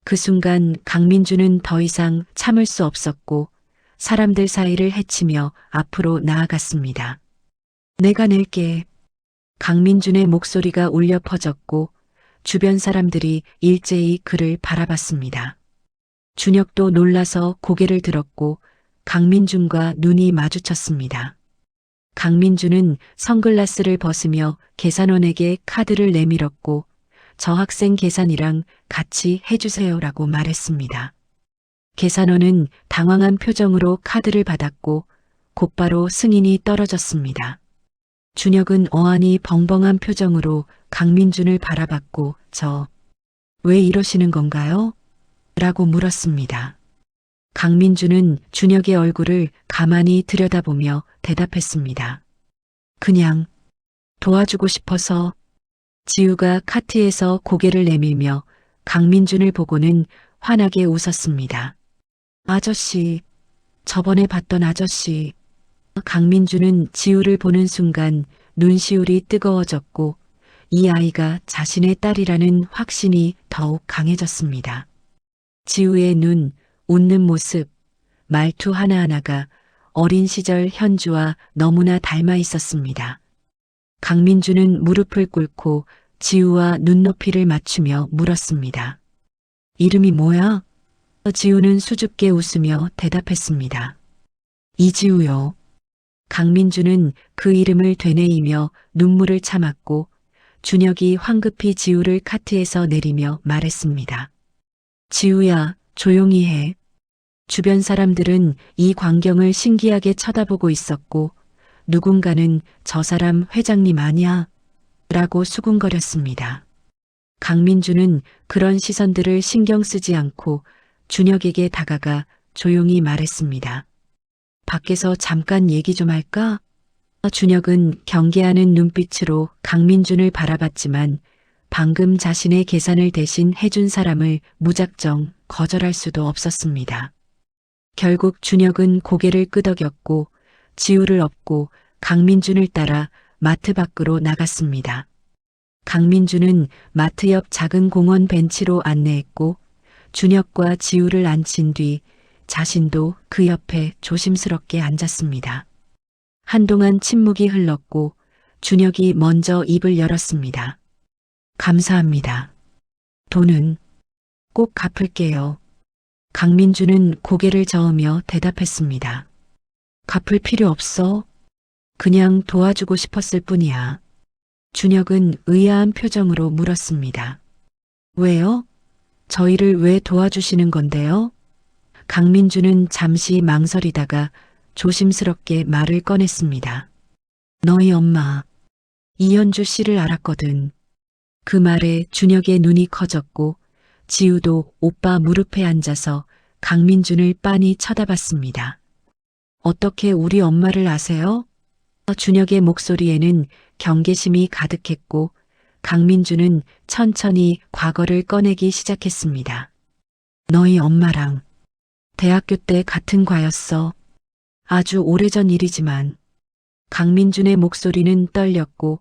그 순간 강민주는 더 이상 참을 수 없었고 사람들 사이를 헤치며 앞으로 나아갔습니다. 내가 낼게. 강민준의 목소리가 울려 퍼졌고 주변 사람들이 일제히 그를 바라봤습니다. 준혁도 놀라서 고개를 들었고 강민준과 눈이 마주쳤습니다. 강민준은 선글라스를 벗으며 계산원에게 카드를 내밀었고 저 학생 계산이랑 같이 해주세요라고 말했습니다. 계산원은 당황한 표정으로 카드를 받았고 곧바로 승인이 떨어졌습니다. 준혁은 어안이 벙벙한 표정으로 강민준을 바라봤고 왜 이러시는 건가요? 라고 물었습니다. 강민준은 준혁의 얼굴을 가만히 들여다보며 대답했습니다. 그냥 도와주고 싶어서. 지우가 카트에서 고개를 내밀며 강민준을 보고는 환하게 웃었습니다. 아저씨, 저번에 봤던 아저씨. 강민준은 지우를 보는 순간 눈시울이 뜨거워졌고 이 아이가 자신의 딸이라는 확신이 더욱 강해졌습니다. 지우의 눈, 웃는 모습, 말투 하나하나가 어린 시절 현주와 너무나 닮아 있었습니다. 강민주는 무릎을 꿇고 지우와 눈높이를 맞추며 물었습니다. 이름이 뭐야? 지우는 수줍게 웃으며 대답했습니다. 이지우요. 강민주는 그 이름을 되뇌이며 눈물을 참았고 준혁이 황급히 지우를 카트에서 내리며 말했습니다. 지우야, 조용히 해. 주변 사람들은 이 광경을 신기하게 쳐다보고 있었고 누군가는 저 사람 회장님 아니야? 라고 수군거렸습니다. 강민주는 그런 시선들을 신경 쓰지 않고 준혁에게 다가가 조용히 말했습니다. 밖에서 잠깐 얘기 좀 할까? 준혁은 경계하는 눈빛으로 강민준을 바라봤지만 방금 자신의 계산을 대신 해준 사람을 무작정 거절할 수도 없었습니다. 결국 준혁은 고개를 끄덕였고 지우를 업고 강민준을 따라 마트 밖으로 나갔습니다. 강민준은 마트 옆 작은 공원 벤치로 안내했고 준혁과 지우를 앉힌 뒤 자신도 그 옆에 조심스럽게 앉았습니다. 한동안 침묵이 흘렀고 준혁이 먼저 입을 열었습니다. 감사합니다. 돈은 꼭 갚을게요. 강민주는 고개를 저으며 대답했습니다. 갚을 필요 없어. 그냥 도와주고 싶었을 뿐이야. 준혁은 의아한 표정으로 물었습니다. 왜요? 저희를 왜 도와주시는 건데요? 강민주는 잠시 망설이다가 조심스럽게 말을 꺼냈습니다. 너희 엄마, 이현주 씨를 알았거든. 그 말에 준혁의 눈이 커졌고 지우도 오빠 무릎에 앉아서 강민준을 빤히 쳐다봤습니다. 어떻게 우리 엄마를 아세요? 준혁의 목소리에는 경계심이 가득했고 강민준은 천천히 과거를 꺼내기 시작했습니다. 너희 엄마랑 대학교 때 같은 과였어. 아주 오래전 일이지만. 강민준의 목소리는 떨렸고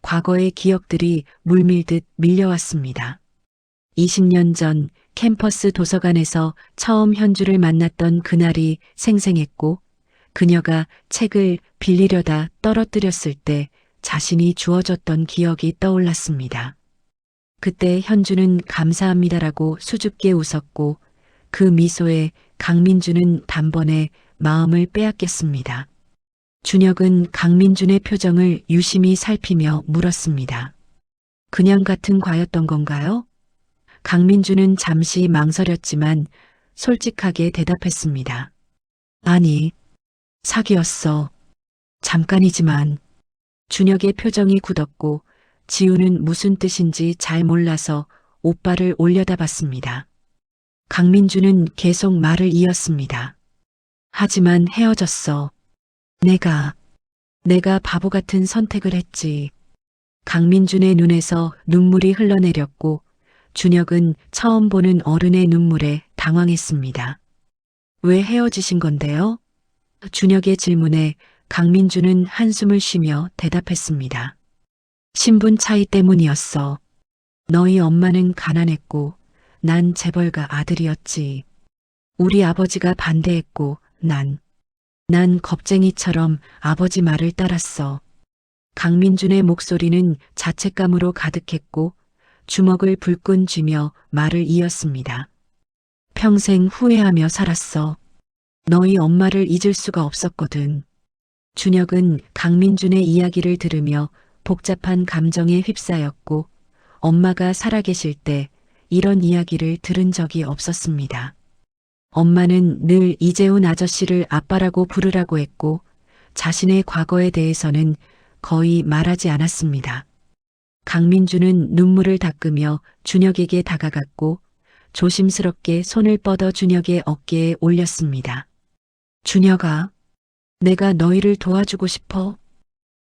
과거의 기억들이 물밀듯 밀려왔습니다. 20년 전 캠퍼스 도서관에서 처음 현주를 만났던 그날이 생생했고 그녀가 책을 빌리려다 떨어뜨렸을 때 자신이 주어줬던 기억이 떠올랐습니다. 그때 현주는 감사합니다라고 수줍게 웃었고 그 미소에 강민준은 단번에 마음을 빼앗겼습니다. 준혁은 강민준의 표정을 유심히 살피며 물었습니다. 그냥 같은 과였던 건가요? 강민준은 잠시 망설였지만 솔직하게 대답했습니다. 아니, 사귀었어. 잠깐이지만. 준혁의 표정이 굳었고 지우는 무슨 뜻인지 잘 몰라서 오빠를 올려다봤습니다. 강민준은 계속 말을 이었습니다. 하지만 헤어졌어. 내가 바보 같은 선택을 했지. 강민준의 눈에서 눈물이 흘러내렸고 준혁은 처음 보는 어른의 눈물에 당황했습니다. 왜 헤어지신 건데요? 준혁의 질문에 강민준은 한숨을 쉬며 대답했습니다. 신분 차이 때문이었어. 너희 엄마는 가난했고 난 재벌가 아들이었지. 우리 아버지가 반대했고 난 겁쟁이처럼 아버지 말을 따랐어. 강민준의 목소리는 자책감으로 가득했고 주먹을 불끈 쥐며 말을 이었습니다. 평생 후회하며 살았어. 너희 엄마를 잊을 수가 없었거든. 준혁은 강민준의 이야기를 들으며 복잡한 감정에 휩싸였고 엄마가 살아계실 때 이런 이야기를 들은 적이 없었습니다. 엄마는 늘 이재훈 아저씨를 아빠라고 부르라고 했고 자신의 과거에 대해서는 거의 말하지 않았습니다. 강민준은 눈물을 닦으며 준혁에게 다가갔고 조심스럽게 손을 뻗어 준혁의 어깨에 올렸습니다. 준혁아, 내가 너희를 도와주고 싶어.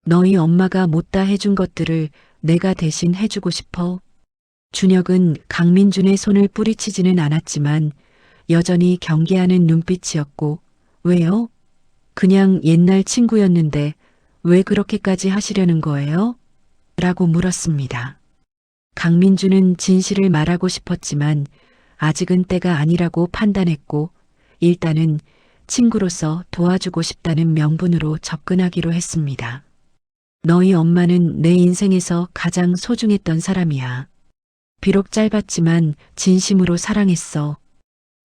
너희 엄마가 못다 해준 것들을 내가 대신 해주고 싶어. 준혁은 강민준의 손을 뿌리치지는 않았지만 여전히 경계하는 눈빛이었고, 왜요? 그냥 옛날 친구였는데 왜 그렇게까지 하시려는 거예요? 라고 물었습니다. 강민준은 진실을 말하고 싶었지만 아직은 때가 아니라고 판단했고 일단은 친구로서 도와주고 싶다는 명분으로 접근하기로 했습니다. 너희 엄마는 내 인생에서 가장 소중했던 사람이야. 비록 짧았지만 진심으로 사랑했어.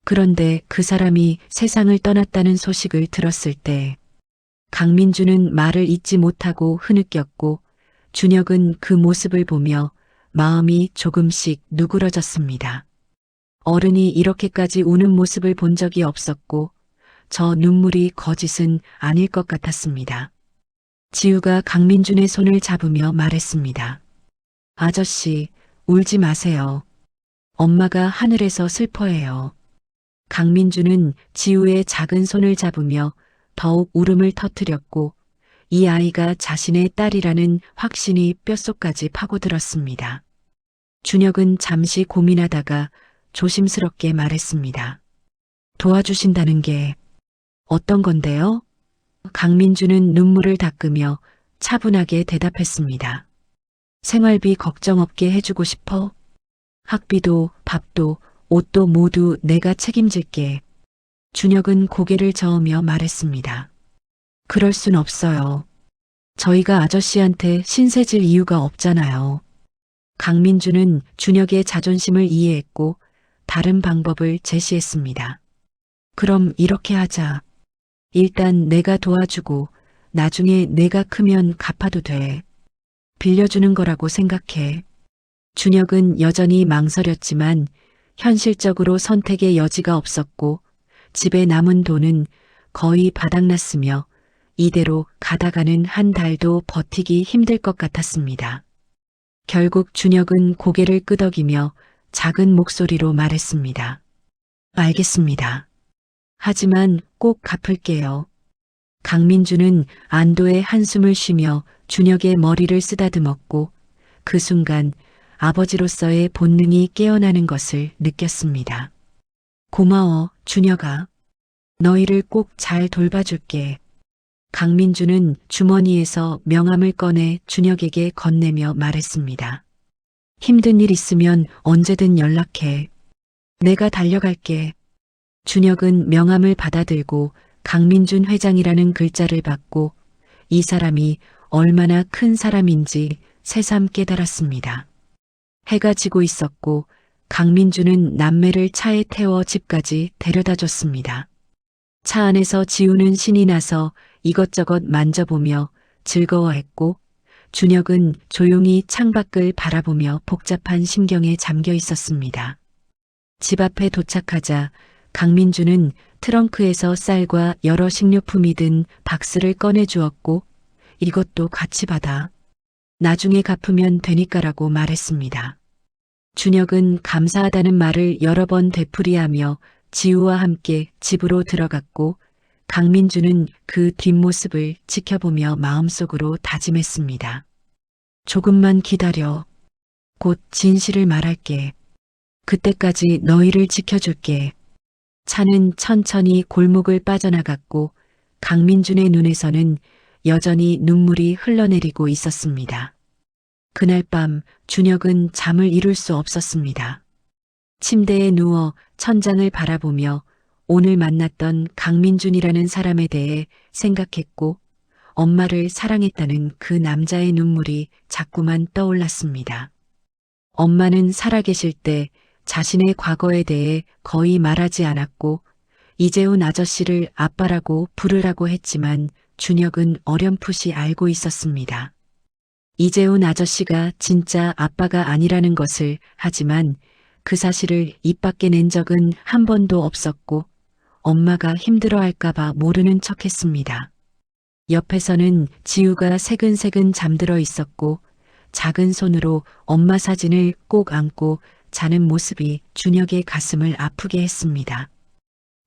그런데 그 사람이 세상을 떠났다는 소식을 들었을 때 강민준은 말을 잇지 못하고 흐느꼈고 준혁은 그 모습을 보며 마음이 조금씩 누그러졌습니다. 어른이 이렇게까지 우는 모습을 본 적이 없었고 저 눈물이 거짓은 아닐 것 같았습니다. 지우가 강민준의 손을 잡으며 말했습니다. 아저씨, 울지 마세요. 엄마가 하늘에서 슬퍼해요. 강민준은 지우의 작은 손을 잡으며 더욱 울음을 터뜨렸고 이 아이가 자신의 딸이라는 확신이 뼛속까지 파고들었습니다. 준혁은 잠시 고민하다가 조심스럽게 말했습니다. 도와주신다는 게 어떤 건데요? 강민준은 눈물을 닦으며 차분하게 대답했습니다. 생활비 걱정 없게 해주고 싶어? 학비도 밥도 옷도 모두 내가 책임질게. 준혁은 고개를 저으며 말했습니다. 그럴 순 없어요. 저희가 아저씨한테 신세질 이유가 없잖아요. 강민준은 준혁의 자존심을 이해했고 다른 방법을 제시했습니다. 그럼 이렇게 하자. 일단 내가 도와주고 나중에 내가 크면 갚아도 돼. 빌려주는 거라고 생각해. 준혁은 여전히 망설였지만 현실적으로 선택의 여지가 없었고 집에 남은 돈은 거의 바닥났으며 이대로 가다가는 한 달도 버티기 힘들 것 같았습니다. 결국 준혁은 고개를 끄덕이며 작은 목소리로 말했습니다. 알겠습니다. 하지만 꼭 갚을게요. 강민준은 안도의 한숨을 쉬며 준혁의 머리를 쓰다듬었고 그 순간 아버지로서의 본능이 깨어나는 것을 느꼈습니다. 고마워, 준혁아. 너희를 꼭 잘 돌봐줄게. 강민준은 주머니에서 명함을 꺼내 준혁에게 건네며 말했습니다. 힘든 일 있으면 언제든 연락해. 내가 달려갈게. 준혁은 명함을 받아들고 강민준 회장이라는 글자를 받고 이 사람이 얼마나 큰 사람인지 새삼 깨달았습니다. 해가 지고 있었고 강민주는 남매를 차에 태워 집까지 데려다 줬습니다. 차 안에서 지우는 신이 나서 이것저것 만져보며 즐거워했고, 준혁은 조용히 창밖을 바라보며 복잡한 심경에 잠겨 있었습니다. 집 앞에 도착하자 강민주는 트렁크에서 쌀과 여러 식료품이 든 박스를 꺼내 주었고, 이것도 같이 받아. 나중에 갚으면 되니까라고 말했습니다. 준혁은 감사하다는 말을 여러 번 되풀이하며 지우와 함께 집으로 들어갔고, 강민주는 그 뒷모습을 지켜보며 마음속으로 다짐했습니다. 조금만 기다려. 곧 진실을 말할게. 그때까지 너희를 지켜줄게. 차는 천천히 골목을 빠져나갔고, 강민준의 눈에서는 여전히 눈물이 흘러내리고 있었습니다. 그날 밤 준혁은 잠을 이룰 수 없었습니다. 침대에 누워 천장을 바라보며 오늘 만났던 강민준이라는 사람에 대해 생각했고, 엄마를 사랑했다는 그 남자의 눈물이 자꾸만 떠올랐습니다. 엄마는 살아계실 때 자신의 과거에 대해 거의 말하지 않았고, 이재훈 아저씨를 아빠라고 부르라고 했지만 준혁은 어렴풋이 알고 있었습니다. 이재훈 아저씨가 진짜 아빠가 아니라는 것을, 하지만 그 사실을 입 밖에 낸 적은 한 번도 없었고, 엄마가 힘들어할까봐 모르는 척했습니다. 옆에서는 지우가 새근새근 잠들어 있었고, 작은 손으로 엄마 사진을 꼭 안고 자는 모습이 준혁의 가슴을 아프게 했습니다.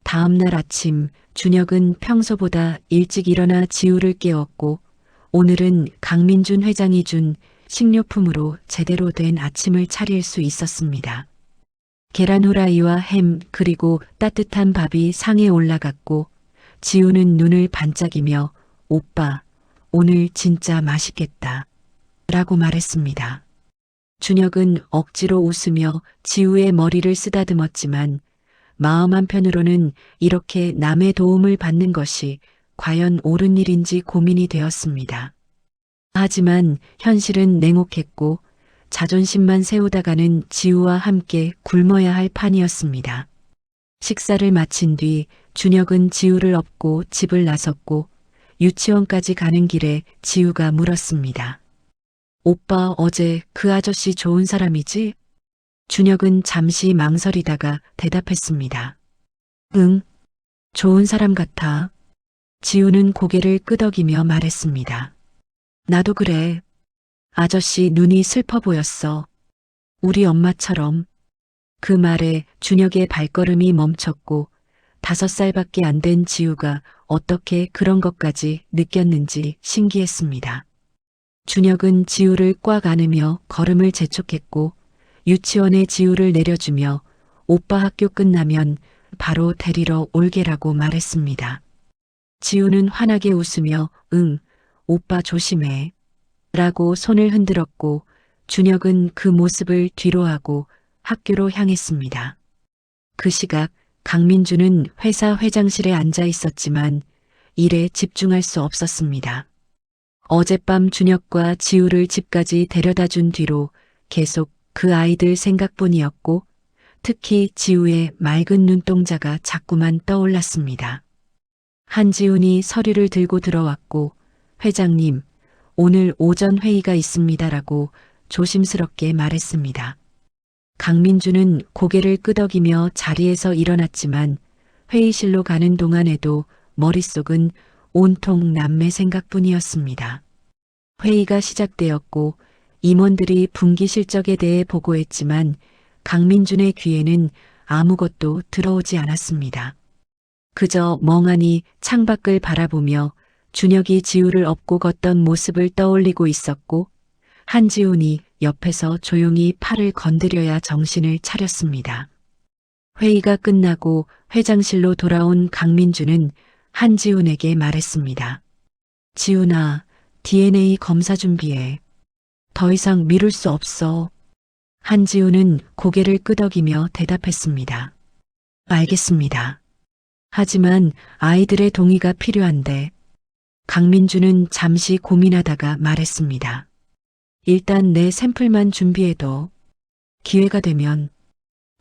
다음 날 아침 준혁은 평소보다 일찍 일어나 지우를 깨웠고, 오늘은 강민준 회장이 준 식료품으로 제대로 된 아침을 차릴 수 있었습니다. 계란 후라이와 햄 그리고 따뜻한 밥이 상에 올라갔고, 지우는 눈을 반짝이며 오빠, 오늘 진짜 맛있겠다 라고 말했습니다. 준혁은 억지로 웃으며 지우의 머리를 쓰다듬었지만 마음 한편으로는 이렇게 남의 도움을 받는 것이 과연 옳은 일인지 고민이 되었습니다. 하지만 현실은 냉혹했고 자존심만 세우다가는 지우와 함께 굶어야 할 판이었습니다. 식사를 마친 뒤 준혁은 지우를 업고 집을 나섰고, 유치원까지 가는 길에 지우가 물었습니다. 오빠 어제 그 아저씨 좋은 사람이지? 준혁은 잠시 망설이다가 대답했습니다. 응, 좋은 사람 같아. 지우는 고개를 끄덕이며 말했습니다. 나도 그래. 아저씨 눈이 슬퍼 보였어. 우리 엄마처럼. 그 말에 준혁의 발걸음이 멈췄고 5살밖에 안 된 지우가 어떻게 그런 것까지 느꼈는지 신기했습니다. 준혁은 지우를 꽉 안으며 걸음을 재촉했고, 유치원에 지우를 내려주며 오빠 학교 끝나면 바로 데리러 올게라고 말했습니다. 지우는 환하게 웃으며 응, 오빠 조심해 라고 손을 흔들었고, 준혁은 그 모습을 뒤로하고 학교로 향했습니다. 그 시각 강민주는 회사 회장실에 앉아 있었지만 일에 집중할 수 없었습니다. 어젯밤 준혁과 지우를 집까지 데려다 준 뒤로 계속 그 아이들 생각뿐이었고, 특히 지우의 맑은 눈동자가 자꾸만 떠올랐습니다. 한지훈이 서류를 들고 들어왔고, 회장님, 오늘 오전 회의가 있습니다라고 조심스럽게 말했습니다. 강민주는 고개를 끄덕이며 자리에서 일어났지만 회의실로 가는 동안에도 머릿속은 온통 남매 생각뿐이었습니다. 회의가 시작되었고 임원들이 분기 실적에 대해 보고했지만 강민준의 귀에는 아무것도 들어오지 않았습니다. 그저 멍하니 창밖을 바라보며 준혁이 지우를 업고 걷던 모습을 떠올리고 있었고, 한지훈이 옆에서 조용히 팔을 건드려야 정신을 차렸습니다. 회의가 끝나고 회장실로 돌아온 강민주는 한지훈에게 말했습니다. 지훈아, DNA 검사 준비해. 더 이상 미룰 수 없어. 한지훈은 고개를 끄덕이며 대답했습니다. 알겠습니다. 하지만 아이들의 동의가 필요한데. 강민주는 잠시 고민하다가 말했습니다. 일단 내 샘플만 준비해도 기회가 되면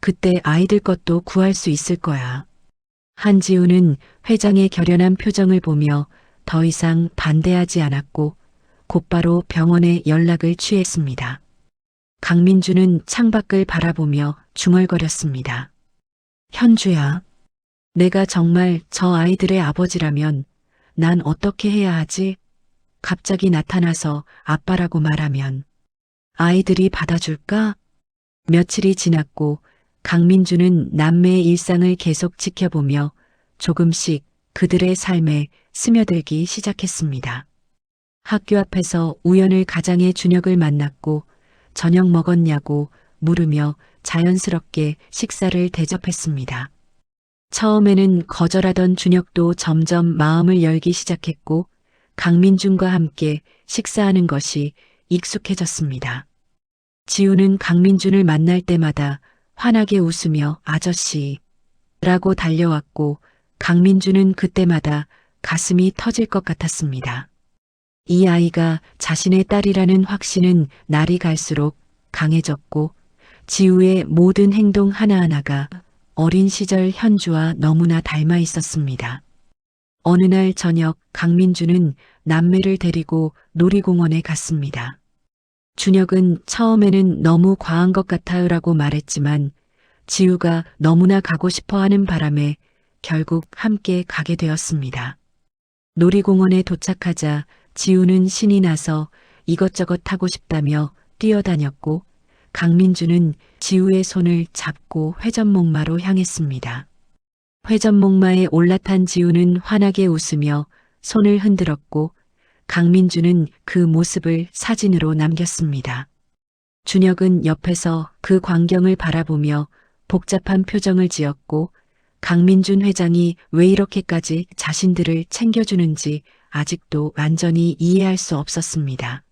그때 아이들 것도 구할 수 있을 거야. 한지우는 회장의 결연한 표정을 보며 더 이상 반대하지 않았고 곧바로 병원에 연락을 취했습니다. 강민주는 창밖을 바라보며 중얼거렸습니다. 현주야, 내가 정말 저 아이들의 아버지라면 난 어떻게 해야 하지? 갑자기 나타나서 아빠라고 말하면 아이들이 받아줄까? 며칠이 지났고 강민주는 남매의 일상을 계속 지켜보며 조금씩 그들의 삶에 스며들기 시작했습니다. 학교 앞에서 우연을 가장의 준혁을 만났고 저녁 먹었냐고 물으며 자연스럽게 식사를 대접했습니다. 처음에는 거절하던 준혁도 점점 마음을 열기 시작했고 강민준과 함께 식사하는 것이 익숙해졌습니다. 지우는 강민준을 만날 때마다 환하게 웃으며 아저씨라고 달려왔고 강민준은 그때마다 가슴이 터질 것 같았습니다. 이 아이가 자신의 딸이라는 확신은 날이 갈수록 강해졌고 지우의 모든 행동 하나하나가 어린 시절 현주와 너무나 닮아 있었습니다. 어느 날 저녁 강민주는 남매를 데리고 놀이공원에 갔습니다. 준혁은 처음에는 너무 과한 것 같아요라고 말했지만 지우가 너무나 가고 싶어 하는 바람에 결국 함께 가게 되었습니다. 놀이공원에 도착하자 지우는 신이 나서 이것저것 하고 싶다며 뛰어다녔고 강민주는 지우의 손을 잡고 회전목마로 향했습니다. 회전목마에 올라탄 지우는 환하게 웃으며 손을 흔들었고 강민주는 그 모습을 사진으로 남겼습니다. 준혁은 옆에서 그 광경을 바라보며 복잡한 표정을 지었고 강민준 회장이 왜 이렇게까지 자신들을 챙겨주는지 아직도 완전히 이해할 수 없었습니다.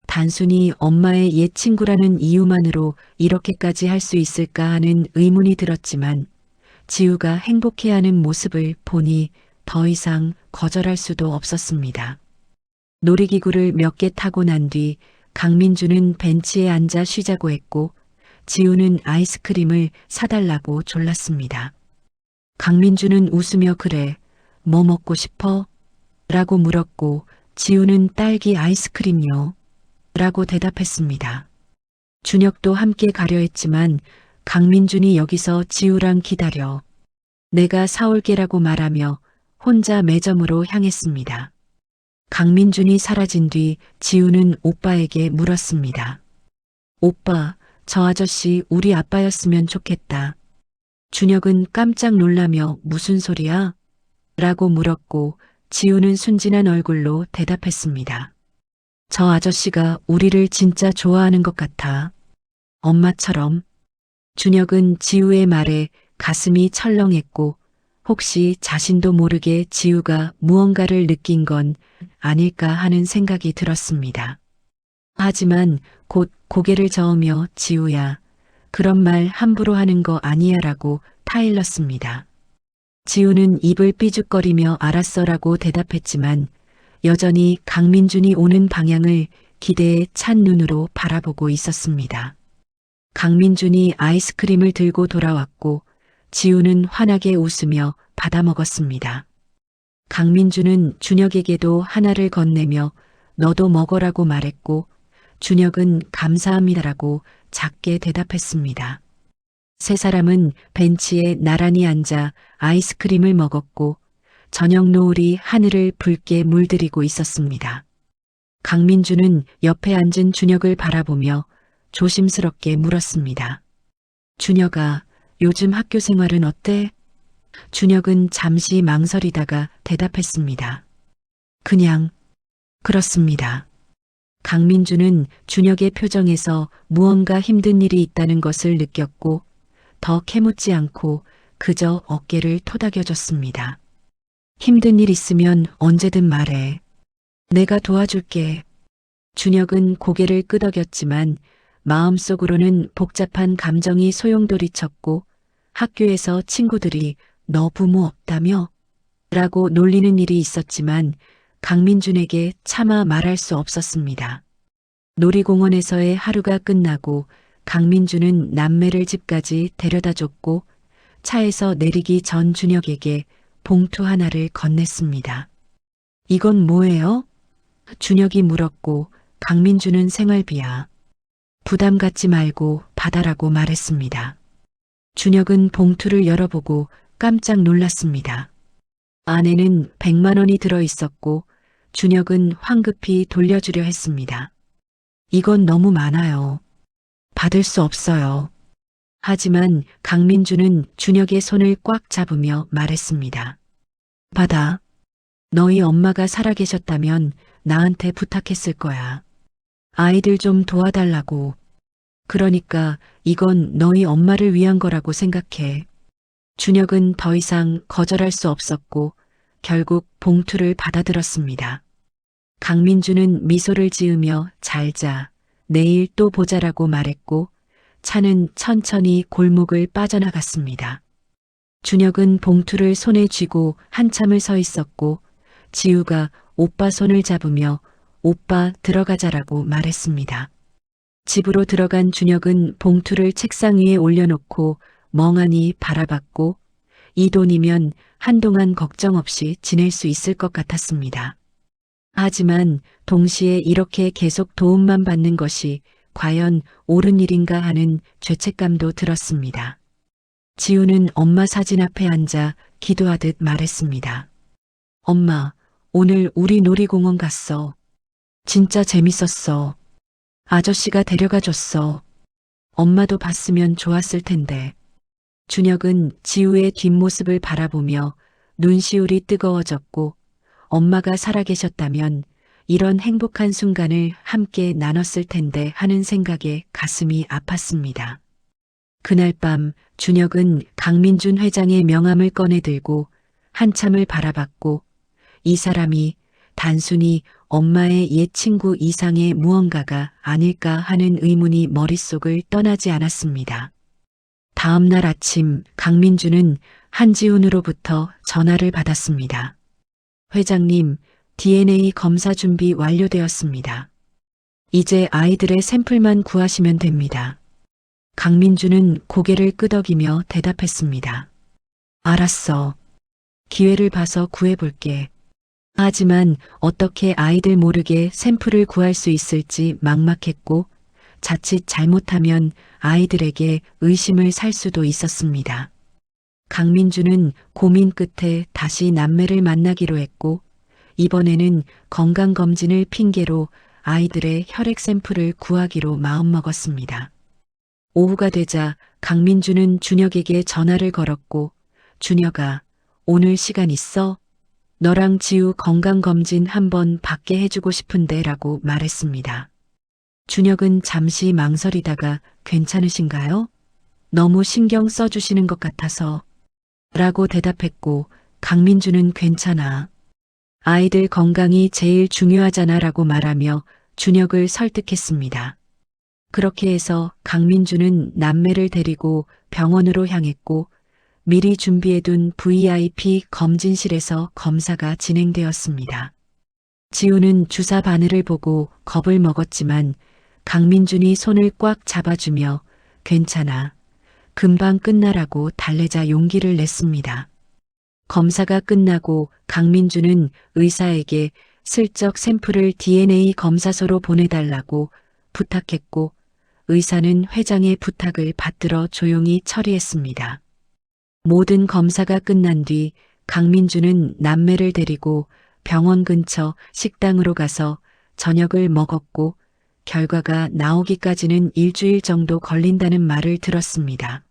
단순히 엄마의 옛 친구라는 이유만으로 이렇게까지 할 수 있을까 하는 의문이 들었지만 지우가 행복해하는 모습을 보니 더 이상 거절할 수도 없었습니다. 놀이기구를 몇 개 타고 난 뒤 강민주는 벤치에 앉아 쉬자고 했고 지우는 아이스크림을 사달라고 졸랐습니다. 강민주는 웃으며 그래, 뭐 먹고 싶어? 라고 물었고 지우는 딸기 아이스크림요. 라고 대답했습니다. 준혁도 함께 가려 했지만 강민준이 여기서 지우랑 기다려. 내가 사올게라고 말하며 혼자 매점으로 향했습니다. 강민준이 사라진 뒤 지우는 오빠에게 물었습니다. 오빠, 저 아저씨 우리 아빠였으면 좋겠다. 준혁은 깜짝 놀라며 무슨 소리야? 라고 물었고 지우는 순진한 얼굴로 대답했습니다. 저 아저씨가 우리를 진짜 좋아하는 것 같아. 엄마처럼. 준혁은 지우의 말에 가슴이 철렁했고 혹시 자신도 모르게 지우가 무언가를 느낀 건 아닐까 하는 생각이 들었습니다. 하지만 곧 고개를 저으며 지우야, 그런 말 함부로 하는 거 아니야 라고 타일렀습니다. 지우는 입을 삐죽거리며 알았어라고 대답했지만 여전히 강민준이 오는 방향을 기대에 찬 눈으로 바라보고 있었습니다. 강민준이 아이스크림을 들고 돌아왔고 지우는 환하게 웃으며 받아먹었습니다. 강민준은 준혁에게도 하나를 건네며 너도 먹어라고 말했고 준혁은 감사합니다라고 작게 대답했습니다. 세 사람은 벤치에 나란히 앉아 아이스크림을 먹었고 저녁 노을이 하늘을 붉게 물들이고 있었습니다. 강민주는 옆에 앉은 준혁을 바라보며 조심스럽게 물었습니다. 준혁아, 요즘 학교 생활은 어때? 준혁은 잠시 망설이다가 대답했습니다. 그냥 그렇습니다. 강민주는 준혁의 표정에서 무언가 힘든 일이 있다는 것을 느꼈고 더 캐묻지 않고 그저 어깨를 토닥여줬습니다. 힘든 일 있으면 언제든 말해. 내가 도와줄게. 준혁은 고개를 끄덕였지만 마음속으로는 복잡한 감정이 소용돌이쳤고 학교에서 친구들이 너 부모 없다며? 라고 놀리는 일이 있었지만 강민준에게 차마 말할 수 없었습니다. 놀이공원에서의 하루가 끝나고 강민주는 남매를 집까지 데려다 줬고 차에서 내리기 전 준혁에게 봉투 하나를 건넸습니다. 이건 뭐예요? 준혁이 물었고 강민주는 생활비야. 부담 갖지 말고 받아라고 말했습니다. 준혁은 봉투를 열어보고 깜짝 놀랐습니다. 안에는 100만 원이 들어 있었고 준혁은 황급히 돌려주려 했습니다. 이건 너무 많아요. 받을 수 없어요. 하지만 강민주는 준혁의 손을 꽉 잡으며 말했습니다. 받아. 너희 엄마가 살아계셨다면 나한테 부탁했을 거야. 아이들 좀 도와달라고. 그러니까 이건 너희 엄마를 위한 거라고 생각해. 준혁은 더 이상 거절할 수 없었고 결국 봉투를 받아들었습니다. 강민주는 미소를 지으며 잘 자, 내일 또 보자라고 말했고 차는 천천히 골목을 빠져나갔습니다. 준혁은 봉투를 손에 쥐고 한참을 서 있었고 지우가 오빠 손을 잡으며 오빠 들어가자라고 말했습니다. 집으로 들어간 준혁은 봉투를 책상 위에 올려놓고 멍하니 바라봤고 이 돈이면 한동안 걱정 없이 지낼 수 있을 것 같았습니다. 하지만 동시에 이렇게 계속 도움만 받는 것이 과연 옳은 일인가 하는 죄책감도 들었습니다. 지우는 엄마 사진 앞에 앉아 기도하듯 말했습니다. 엄마, 오늘 우리 놀이공원 갔어. 진짜 재밌었어. 아저씨가 데려가 줬어. 엄마도 봤으면 좋았을 텐데. 준혁은 지우의 뒷모습을 바라보며 눈시울이 뜨거워졌고 엄마가 살아계셨다면 이런 행복한 순간을 함께 나눴을 텐데 하는 생각에 가슴이 아팠습니다. 그날 밤 준혁은 강민준 회장의 명함을 꺼내들고 한참을 바라봤고 이 사람이 단순히 엄마의 옛 친구 이상의 무언가가 아닐까 하는 의문이 머릿속을 떠나지 않았습니다. 다음 날 아침 강민주는 한지훈으로부터 전화를 받았습니다. 회장님, DNA 검사 준비 완료되었습니다. 이제 아이들의 샘플만 구하시면 됩니다. 강민주는 고개를 끄덕이며 대답했습니다. 알았어. 기회를 봐서 구해볼게. 하지만 어떻게 아이들 모르게 샘플을 구할 수 있을지 막막했고 자칫 잘못하면 아이들에게 의심을 살 수도 있었습니다. 강민주는 고민 끝에 다시 남매를 만나기로 했고 이번에는 건강검진을 핑계로 아이들의 혈액 샘플을 구하기로 마음먹었습니다. 오후가 되자 강민주는 준혁에게 전화를 걸었고 준혁아, 오늘 시간 있어? 너랑 지우 건강검진 한번 받게 해주고 싶은데 라고 말했습니다. 준혁은 잠시 망설이다가 괜찮으신가요? 너무 신경 써주시는 것 같아서 라고 대답했고 강민주는 괜찮아. 아이들 건강이 제일 중요하잖아 라고 말하며 준혁을 설득했습니다. 그렇게 해서 강민주는 남매를 데리고 병원으로 향했고 미리 준비해둔 VIP 검진실에서 검사가 진행되었습니다. 지우는 주사 바늘을 보고 겁을 먹었지만 강민준이 손을 꽉 잡아주며 괜찮아. 금방 끝나라고 달래자 용기를 냈습니다. 검사가 끝나고 강민주는 의사에게 슬쩍 샘플을 DNA 검사소로 보내달라고 부탁했고 의사는 회장의 부탁을 받들어 조용히 처리했습니다. 모든 검사가 끝난 뒤 강민주는 남매를 데리고 병원 근처 식당으로 가서 저녁을 먹었고 결과가 나오기까지는 일주일 정도 걸린다는 말을 들었습니다.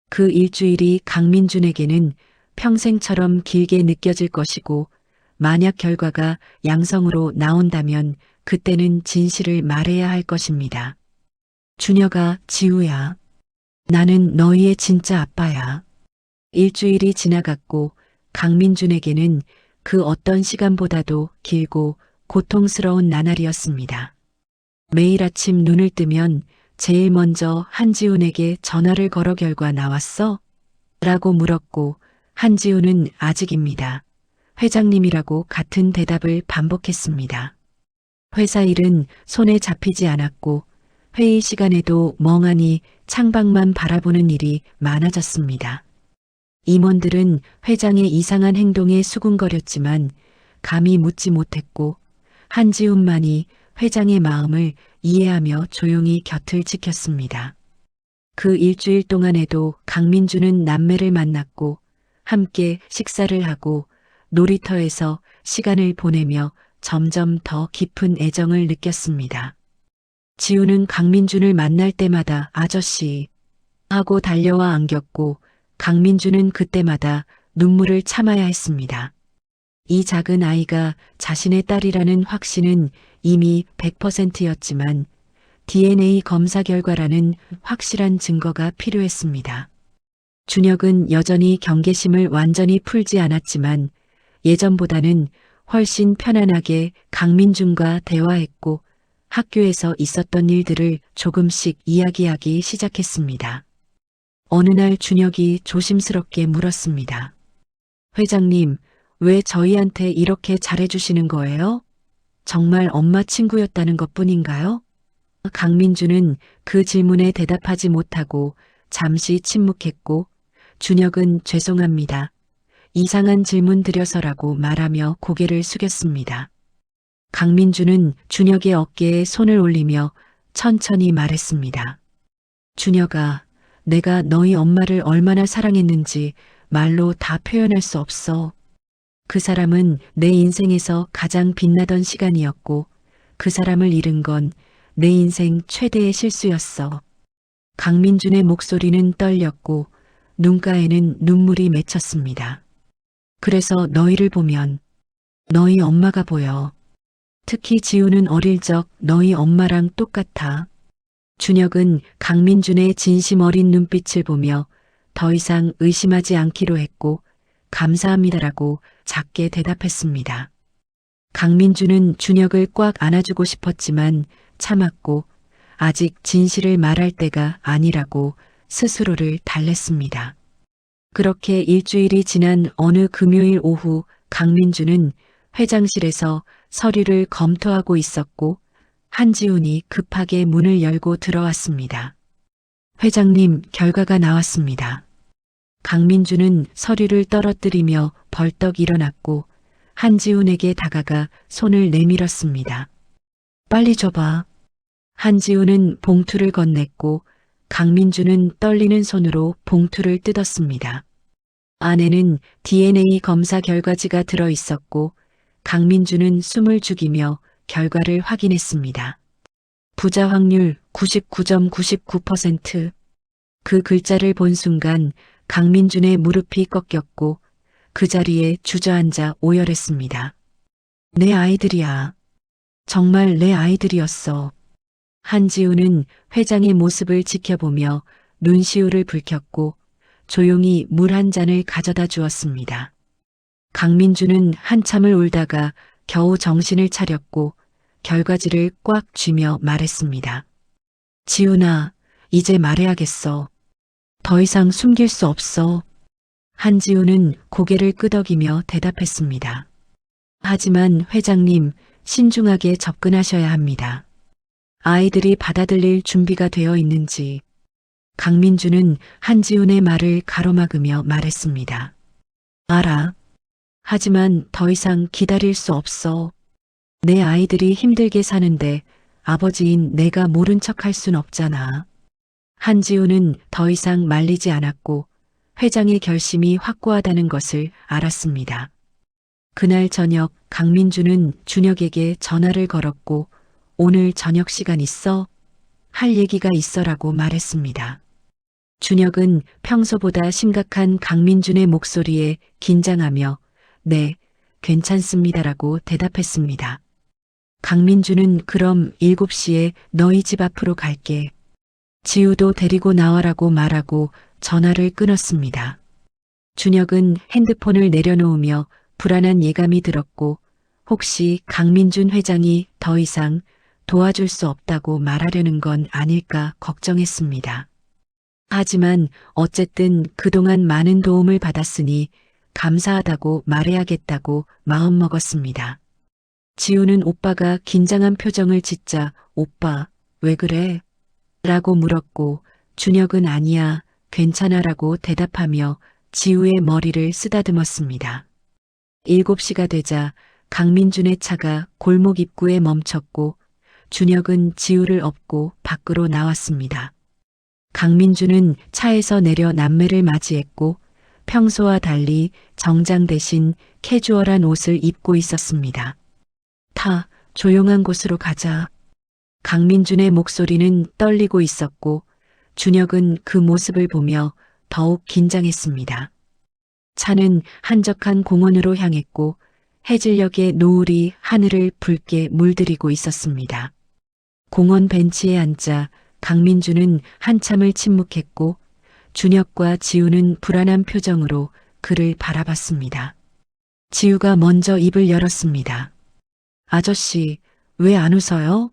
그 일주일이 강민준에게는 평생처럼 길게 느껴질 것이고 만약 결과가 양성으로 나온다면 그때는 진실을 말해야 할 것입니다. 준혁아, 지우야. 나는 너희의 진짜 아빠야. 일주일이 지나갔고 강민준에게는 그 어떤 시간보다도 길고 고통스러운 나날이었습니다. 매일 아침 눈을 뜨면 제일 먼저 한지훈에게 전화를 걸어 결과 나왔어? 라고 물었고 한지훈은 아직입니다. 회장님이라고 같은 대답을 반복했습니다. 회사 일은 손에 잡히지 않았고 회의 시간에도 멍하니 창밖만 바라보는 일이 많아졌습니다. 임원들은 회장의 이상한 행동에 수군거렸지만 감히 묻지 못했고 한지훈만이 회장의 마음을 이해하며 조용히 곁을 지켰습니다. 그 일주일 동안에도 강민주는 남매를 만났고 함께 식사를 하고 놀이터에서 시간을 보내며 점점 더 깊은 애정을 느꼈습니다. 지우는 강민준을 만날 때마다 아저씨 하고 달려와 안겼고 강민준은 그때마다 눈물을 참아야 했습니다. 이 작은 아이가 자신의 딸이라는 확신은 이미 100%였지만 DNA 검사 결과라는 확실한 증거가 필요했습니다. 준혁은 여전히 경계심을 완전히 풀지 않았지만 예전보다는 훨씬 편안하게 강민준과 대화했고 학교에서 있었던 일들을 조금씩 이야기하기 시작했습니다. 어느 날 준혁이 조심스럽게 물었습니다. 회장님, 왜 저희한테 이렇게 잘해주시는 거예요? 정말 엄마 친구였다는 것뿐인가요? 강민주는 그 질문에 대답하지 못하고 잠시 침묵했고 준혁은 죄송합니다. 이상한 질문 드려서라고 말하며 고개를 숙였습니다. 강민주는 준혁의 어깨에 손을 올리며 천천히 말했습니다. 준혁아, 내가 너희 엄마를 얼마나 사랑했는지 말로 다 표현할 수 없어. 그 사람은 내 인생에서 가장 빛나던 시간이었고 그 사람을 잃은 건 내 인생 최대의 실수였어. 강민준의 목소리는 떨렸고 눈가에는 눈물이 맺혔습니다. 그래서 너희를 보면 너희 엄마가 보여. 특히 지우는 어릴 적 너희 엄마랑 똑같아. 준혁은 강민준의 진심 어린 눈빛을 보며 더 이상 의심하지 않기로 했고 감사합니다라고 작게 대답했습니다. 강민준은 준혁을 꽉 안아주고 싶었지만 참았고 아직 진실을 말할 때가 아니라고 스스로를 달랬습니다. 그렇게 일주일이 지난 어느 금요일 오후 강민준은 회장실에서 서류를 검토하고 있었고 한지훈이 급하게 문을 열고 들어왔습니다. 회장님, 결과가 나왔습니다. 강민준은 서류를 떨어뜨리며 벌떡 일어났고 한지훈에게 다가가 손을 내밀었습니다. 빨리 줘봐. 한지훈은 봉투를 건넸고 강민준은 떨리는 손으로 봉투를 뜯었습니다. 안에는 DNA 검사 결과지가 들어 있었고 강민준은 숨을 죽이며 결과를 확인했습니다. 부자 확률 99.99%. 그 글자를 본 순간 강민준의 무릎이 꺾였고 그 자리에 주저앉아 오열했습니다. 내 아이들이야. 정말 내 아이들이었어. 한지우는 회장의 모습을 지켜보며 눈시울을 붉혔고 조용히 물 한 잔을 가져다 주었습니다. 강민준은 한참을 울다가 겨우 정신을 차렸고 결과지를 꽉 쥐며 말했습니다. 지훈아, 이제 말해야겠어. 더 이상 숨길 수 없어. 한지우는 고개를 끄덕이며 대답했습니다. 하지만 회장님, 신중하게 접근하셔야 합니다. 아이들이 받아들일 준비가 되어 있는지. 강민주는 한지훈의 말을 가로막으며 말했습니다. 알아. 하지만 더 이상 기다릴 수 없어. 내 아이들이 힘들게 사는데 아버지인 내가 모른 척할 순 없잖아. 한지훈은 더 이상 말리지 않았고 회장의 결심이 확고하다는 것을 알았습니다. 그날 저녁 강민주는 준혁에게 전화를 걸었고 오늘 저녁 시간 있어? 할 얘기가 있어라고 말했습니다. 준혁은 평소보다 심각한 강민준의 목소리에 긴장하며 네, 괜찮습니다라고 대답했습니다. 강민준은 그럼 7시에 너희 집 앞으로 갈게. 지우도 데리고 나와라고 말하고 전화를 끊었습니다. 준혁은 핸드폰을 내려놓으며 불안한 예감이 들었고 혹시 강민준 회장이 더 이상 도와줄 수 없다고 말하려는 건 아닐까 걱정했습니다. 하지만 어쨌든 그동안 많은 도움을 받았으니 감사하다고 말해야겠다고 마음먹었습니다. 지우는 오빠가 긴장한 표정을 짓자 오빠, 왜 그래? 라고 물었고 준혁은 아니야, 괜찮아라고 대답하며 지우의 머리를 쓰다듬었습니다. 7시가 되자 강민준의 차가 골목 입구에 멈췄고 준혁은 지우를 업고 밖으로 나왔습니다. 강민준은 차에서 내려 남매를 맞이했고 평소와 달리 정장 대신 캐주얼한 옷을 입고 있었습니다. 조용한 곳으로 가자. 강민준의 목소리는 떨리고 있었고 준혁은 그 모습을 보며 더욱 긴장했습니다. 차는 한적한 공원으로 향했고 해질녘의 노을이 하늘을 붉게 물들이고 있었습니다. 공원 벤치에 앉아 강민준은 한참을 침묵했고 준혁과 지우는 불안한 표정으로 그를 바라봤습니다. 지우가 먼저 입을 열었습니다. 아저씨, 왜 안 웃어요?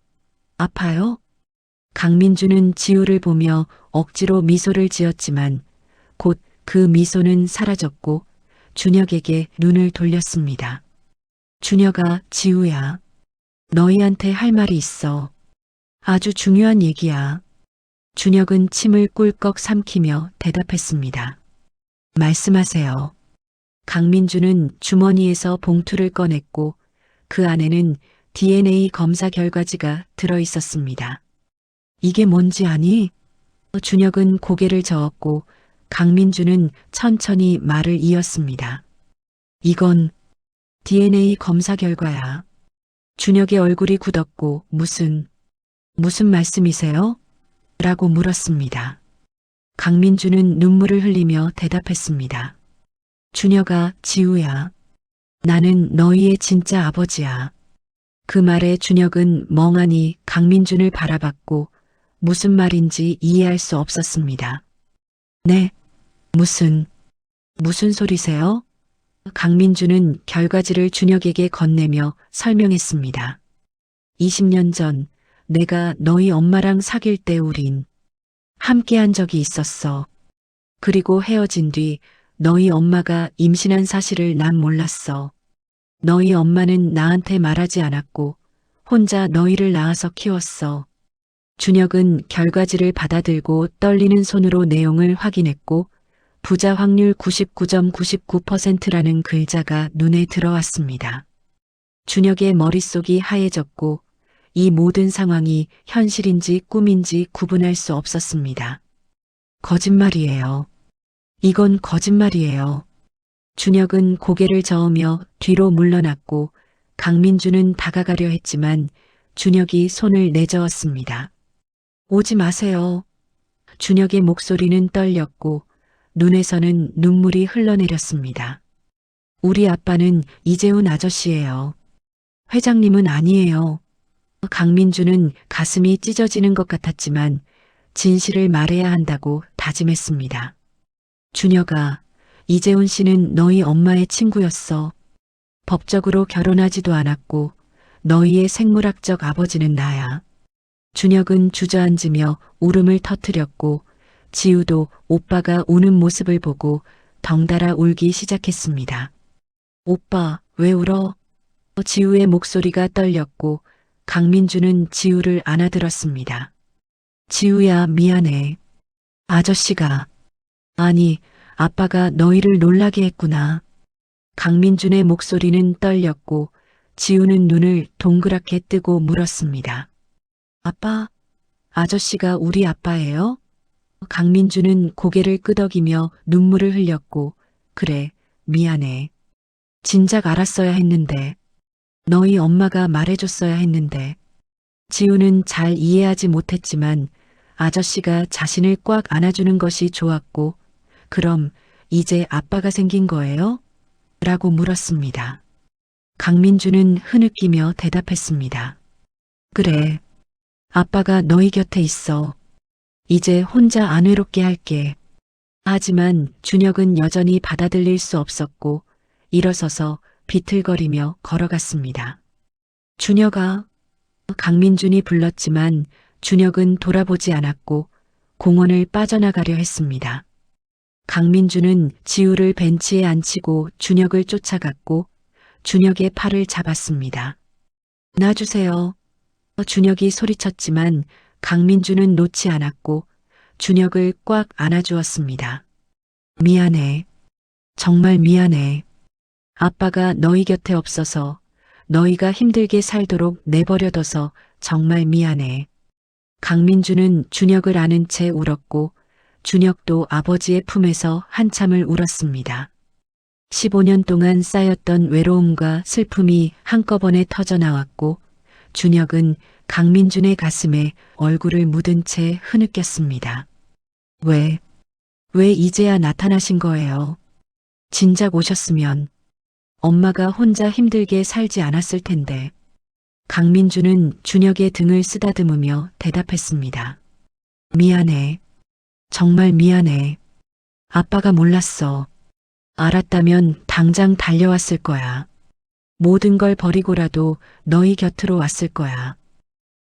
아파요? 강민준은 지우를 보며 억지로 미소를 지었지만 곧 그 미소는 사라졌고 준혁에게 눈을 돌렸습니다. 준혁아, 지우야. 너희한테 할 말이 있어. 아주 중요한 얘기야. 준혁은 침을 꿀꺽 삼키며 대답했습니다. 말씀하세요. 강민준은 주머니에서 봉투를 꺼냈고 그 안에는 DNA 검사 결과지가 들어 있었습니다. 이게 뭔지 아니? 준혁은 고개를 저었고 강민준은 천천히 말을 이었습니다. 이건 DNA 검사 결과야. 준혁의 얼굴이 굳었고 무슨 말씀이세요? 라고 물었습니다. 강민준은 눈물을 흘리며 대답했습니다. 준혁아, 지우야. 나는 너희의 진짜 아버지야. 그 말에 준혁은 멍하니 강민준을 바라봤고 무슨 말인지 이해할 수 없었습니다. 네, 무슨 소리세요? 강민준은 결과지를 준혁에게 건네며 설명했습니다. 20년 전 내가 너희 엄마랑 사귈 때 우린 함께한 적이 있었어. 그리고 헤어진 뒤 너희 엄마가 임신한 사실을 난 몰랐어. 너희 엄마는 나한테 말하지 않았고 혼자 너희를 낳아서 키웠어. 준혁은 결과지를 받아들고 떨리는 손으로 내용을 확인했고 부자 확률 99.99%라는 글자가 눈에 들어왔습니다. 준혁의 머릿속이 하얘졌고 이 모든 상황이 현실인지 꿈인지 구분할 수 없었습니다. 거짓말이에요. 이건 거짓말이에요. 준혁은 고개를 저으며 뒤로 물러났고 강민준은 다가가려 했지만 준혁이 손을 내저었습니다. 오지 마세요. 준혁의 목소리는 떨렸고 눈에서는 눈물이 흘러내렸습니다. 우리 아빠는 이재훈 아저씨예요. 회장님은 아니에요. 강민준은 가슴이 찢어지는 것 같았지만 진실을 말해야 한다고 다짐했습니다. 준혁아, 이재훈 씨는 너희 엄마의 친구였어. 법적으로 결혼하지도 않았고 너희의 생물학적 아버지는 나야. 준혁은 주저앉으며 울음을 터뜨렸고 지우도 오빠가 우는 모습을 보고 덩달아 울기 시작했습니다. 오빠, 왜 울어? 지우의 목소리가 떨렸고 강민준은 지우를 안아들었습니다. 지우야, 미안해. 아저씨가, 아니, 아빠가 너희를 놀라게 했구나. 강민준의 목소리는 떨렸고 지우는 눈을 동그랗게 뜨고 물었습니다. 아빠, 아저씨가 우리 아빠예요? 강민준은 고개를 끄덕이며 눈물을 흘렸고 그래, 미안해. 진작 알았어야 했는데. 너희 엄마가 말해줬어야 했는데. 지우는 잘 이해하지 못했지만 아저씨가 자신을 꽉 안아주는 것이 좋았고 그럼 이제 아빠가 생긴 거예요? 라고 물었습니다. 강민준은 흐느끼며 대답했습니다. 그래, 아빠가 너희 곁에 있어. 이제 혼자 안 외롭게 할게. 하지만 준혁은 여전히 받아들일 수 없었고 일어서서 비틀거리며 걸어갔습니다. 준혁아, 강민준이 불렀지만 준혁은 돌아보지 않았고 공원을 빠져나가려 했습니다. 강민준은 지우를 벤치에 앉히고 준혁을 쫓아갔고 준혁의 팔을 잡았습니다. 놔주세요. 준혁이 소리쳤지만 강민주는 놓지 않았고 준혁을 꽉 안아주었습니다. 미안해. 정말 미안해. 아빠가 너희 곁에 없어서 너희가 힘들게 살도록 내버려둬서 정말 미안해. 강민주는 준혁을 안은 채 울었고 준혁도 아버지의 품에서 한참을 울었습니다. 15년 동안 쌓였던 외로움과 슬픔이 한꺼번에 터져나왔고 준혁은 강민준의 가슴에 얼굴을 묻은 채 흐느꼈습니다. 왜 이제야 나타나신 거예요? 진작 오셨으면 엄마가 혼자 힘들게 살지 않았을 텐데. 강민주는 준혁의 등을 쓰다듬으며 대답했습니다. 미안해. 정말 미안해. 아빠가 몰랐어. 알았다면 당장 달려왔을 거야. 모든 걸 버리고라도 너희 곁으로 왔을 거야.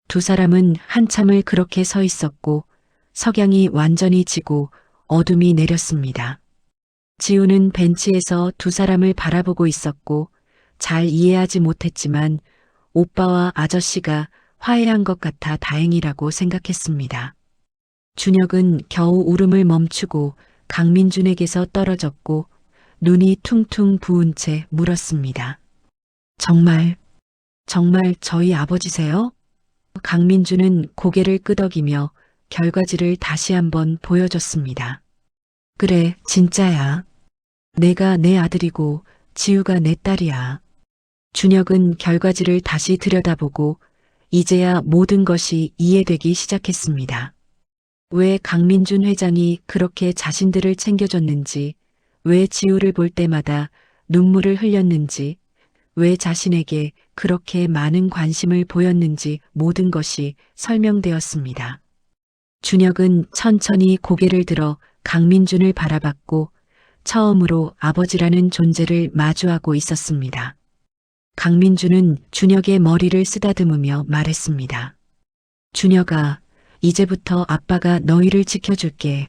두 사람은 한참을 그렇게 서 있었고 석양이 완전히 지고 어둠이 내렸습니다. 지우는 벤치에서 두 사람을 바라보고 있었고 잘 이해하지 못했지만 오빠와 아저씨가 화해한 것 같아 다행이라고 생각했습니다. 준혁은 겨우 울음을 멈추고 강민준에게서 떨어졌고 눈이 퉁퉁 부은 채 물었습니다. 정말 저희 아버지세요? 강민준은 고개를 끄덕이며 결과지를 다시 한번 보여줬습니다. 그래, 진짜야. 내가 내 아들이고 지우가 내 딸이야. 준혁은 결과지를 다시 들여다보고 이제야 모든 것이 이해되기 시작했습니다. 왜 강민준 회장이 그렇게 자신들을 챙겨줬는지, 왜 지우를 볼 때마다 눈물을 흘렸는지, 왜 자신에게 그렇게 많은 관심을 보였는지 모든 것이 설명되었습니다. 준혁은 천천히 고개를 들어 강민준을 바라봤고 처음으로 아버지라는 존재를 마주하고 있었습니다. 강민준은 준혁의 머리를 쓰다듬으며 말했습니다. 준혁아, 이제부터 아빠가 너희를 지켜줄게.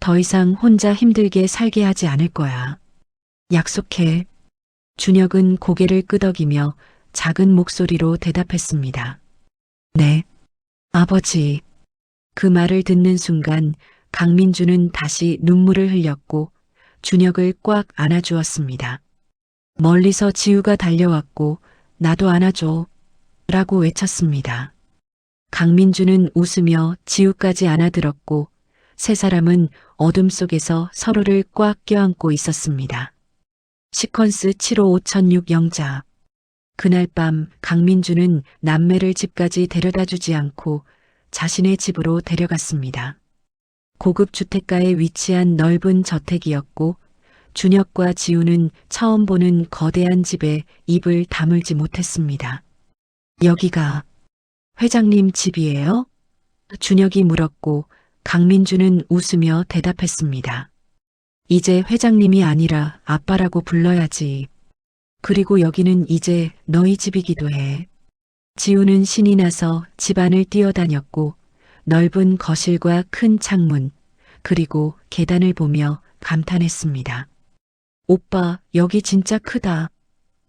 더 이상 혼자 힘들게 살게 하지 않을 거야. 약속해. 준혁은 고개를 끄덕이며 작은 목소리로 대답했습니다. 네, 아버지. 그 말을 듣는 순간 강민주는 다시 눈물을 흘렸고 준혁을 꽉 안아주었습니다. 멀리서 지우가 달려왔고 나도 안아줘 라고 외쳤습니다. 강민주는 웃으며 지우까지 안아들었고 세 사람은 어둠 속에서 서로를 꽉 껴안고 있었습니다. 시퀀스 755-1006 영자. 그날 밤 강민주는 남매를 집까지 데려다주지 않고 자신의 집으로 데려갔습니다. 고급 주택가에 위치한 넓은 저택이었고 준혁과 지우는 처음 보는 거대한 집에 입을 다물지 못했습니다. 여기가 회장님 집이에요? 준혁이 물었고 강민주는 웃으며 대답했습니다. 이제 회장님이 아니라 아빠라고 불러야지. 그리고 여기는 이제 너희 집이기도 해. 지우는 신이 나서 집안을 뛰어다녔고 넓은 거실과 큰 창문, 그리고 계단을 보며 감탄했습니다. 오빠, 여기 진짜 크다.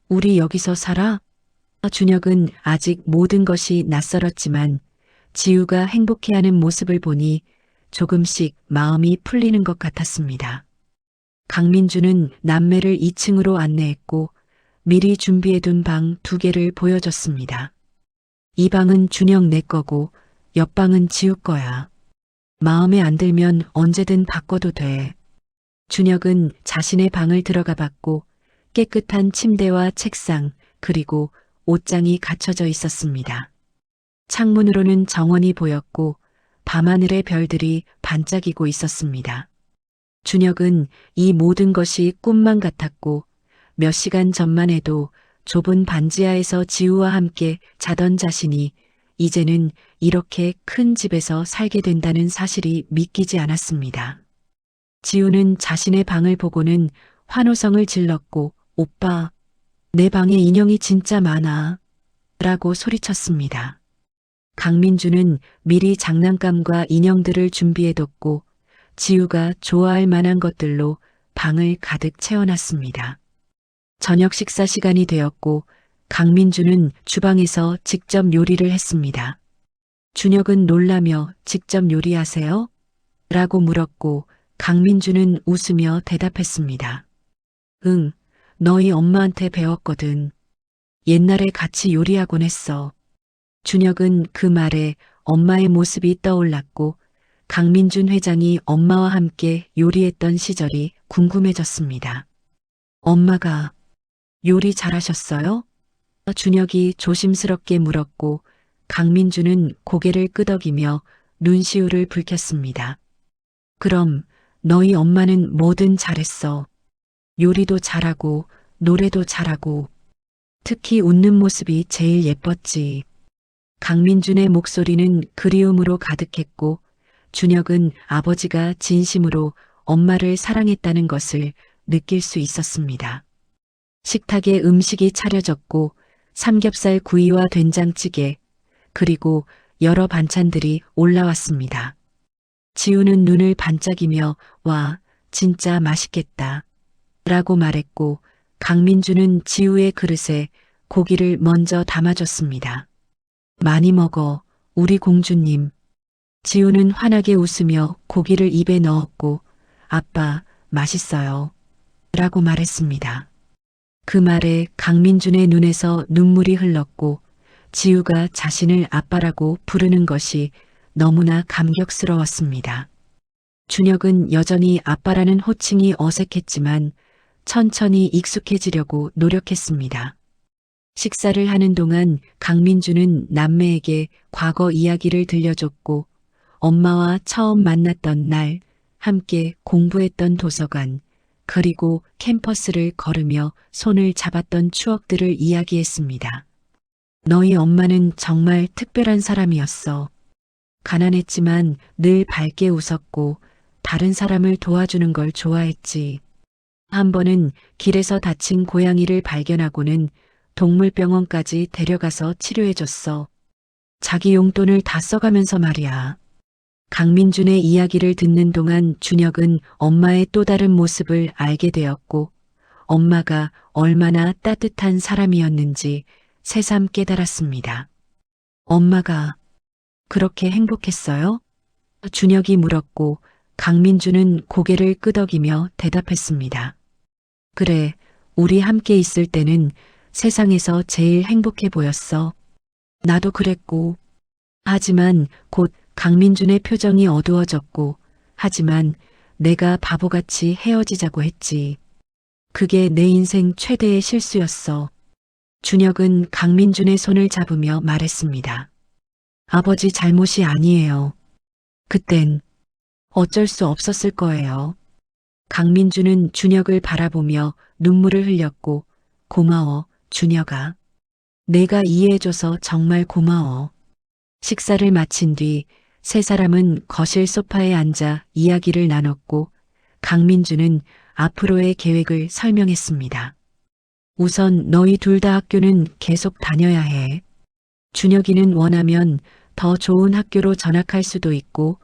우리 여기서 살아? 준혁은 아직 모든 것이 낯설었지만 지우가 행복해하는 모습을 보니 조금씩 마음이 풀리는 것 같았습니다. 강민주는 남매를 2층으로 안내했고 미리 준비해둔 방 2개를 보여줬습니다. 이 방은 준혁 내 거고 옆방은 지우 거야. 마음에 안 들면 언제든 바꿔도 돼. 준혁은 자신의 방을 들어가 봤고 깨끗한 침대와 책상 그리고 옷장이 갖춰져 있었습니다. 창문으로는 정원이 보였고 밤하늘의 별들이 반짝이고 있었습니다. 준혁은 이 모든 것이 꿈만 같았고 몇 시간 전만 해도 좁은 반지하에서 지우와 함께 자던 자신이 이제는 이렇게 큰 집에서 살게 된다는 사실이 믿기지 않았습니다. 지우는 자신의 방을 보고는 환호성을 질렀고 오빠, 내 방에 인형이 진짜 많아 라고 소리쳤습니다. 강민주는 미리 장난감과 인형들을 준비해뒀고 지우가 좋아할 만한 것들로 방을 가득 채워놨습니다. 저녁 식사 시간이 되었고 강민주는 주방에서 직접 요리를 했습니다. 준혁은 놀라며 직접 요리하세요? 라고 물었고 강민주는 웃으며 대답했습니다. 응, 너희 엄마한테 배웠거든. 옛날에 같이 요리하곤 했어. 준혁은 그 말에 엄마의 모습이 떠올랐고 강민준 회장이 엄마와 함께 요리했던 시절이 궁금해졌습니다. 엄마가 요리 잘하셨어요? 준혁이 조심스럽게 물었고 강민주는 고개를 끄덕이며 눈시울을 붉혔습니다. 그럼 너희 엄마는 뭐든 잘했어. 요리도 잘하고 노래도 잘하고 특히 웃는 모습이 제일 예뻤지. 강민준의 목소리는 그리움으로 가득했고 준혁은 아버지가 진심으로 엄마를 사랑했다는 것을 느낄 수 있었습니다. 식탁에 음식이 차려졌고 삼겹살 구이와 된장찌개 그리고 여러 반찬들이 올라왔습니다. 지우는 눈을 반짝이며 와, 진짜 맛있겠다 라고 말했고 강민주는 지우의 그릇에 고기를 먼저 담아줬습니다. 많이 먹어, 우리 공주님. 지우는 환하게 웃으며 고기를 입에 넣었고 아빠, 맛있어요 라고 말했습니다. 그 말에 강민준의 눈에서 눈물이 흘렀고 지우가 자신을 아빠라고 부르는 것이 너무나 감격스러웠습니다. 준혁은 여전히 아빠라는 호칭이 어색했지만 천천히 익숙해지려고 노력했습니다. 식사를 하는 동안 강민주는 남매에게 과거 이야기를 들려줬고 엄마와 처음 만났던 날 함께 공부했던 도서관 그리고 캠퍼스를 걸으며 손을 잡았던 추억들을 이야기했습니다. 너희 엄마는 정말 특별한 사람이었어. 가난했지만 늘 밝게 웃었고 다른 사람을 도와주는 걸 좋아했지. 한 번은 길에서 다친 고양이를 발견하고는 동물병원까지 데려가서 치료해줬어. 자기 용돈을 다 써가면서 말이야. 강민준의 이야기를 듣는 동안 준혁은 엄마의 또 다른 모습을 알게 되었고 엄마가 얼마나 따뜻한 사람이었는지 새삼 깨달았습니다. 엄마가 그렇게 행복했어요? 준혁이 물었고 강민주는 고개를 끄덕이며 대답했습니다. 그래, 우리 함께 있을 때는 세상에서 제일 행복해 보였어. 나도 그랬고. 하지만 곧 강민준의 표정이 어두워졌고 하지만 내가 바보같이 헤어지자고 했지. 그게 내 인생 최대의 실수였어. 준혁은 강민준의 손을 잡으며 말했습니다. 아버지 잘못이 아니에요. 그땐 어쩔 수 없었을 거예요. 강민준은 준혁을 바라보며 눈물을 흘렸고 고마워, 준혁아. 내가 이해해줘서 정말 고마워. 식사를 마친 뒤 세 사람은 거실 소파에 앉아 이야기를 나눴고 강민주는 앞으로의 계획을 설명했습니다. 우선 너희 둘 다 학교는 계속 다녀야 해. 준혁이는 원하면 더 좋은 학교로 전학할 수도 있고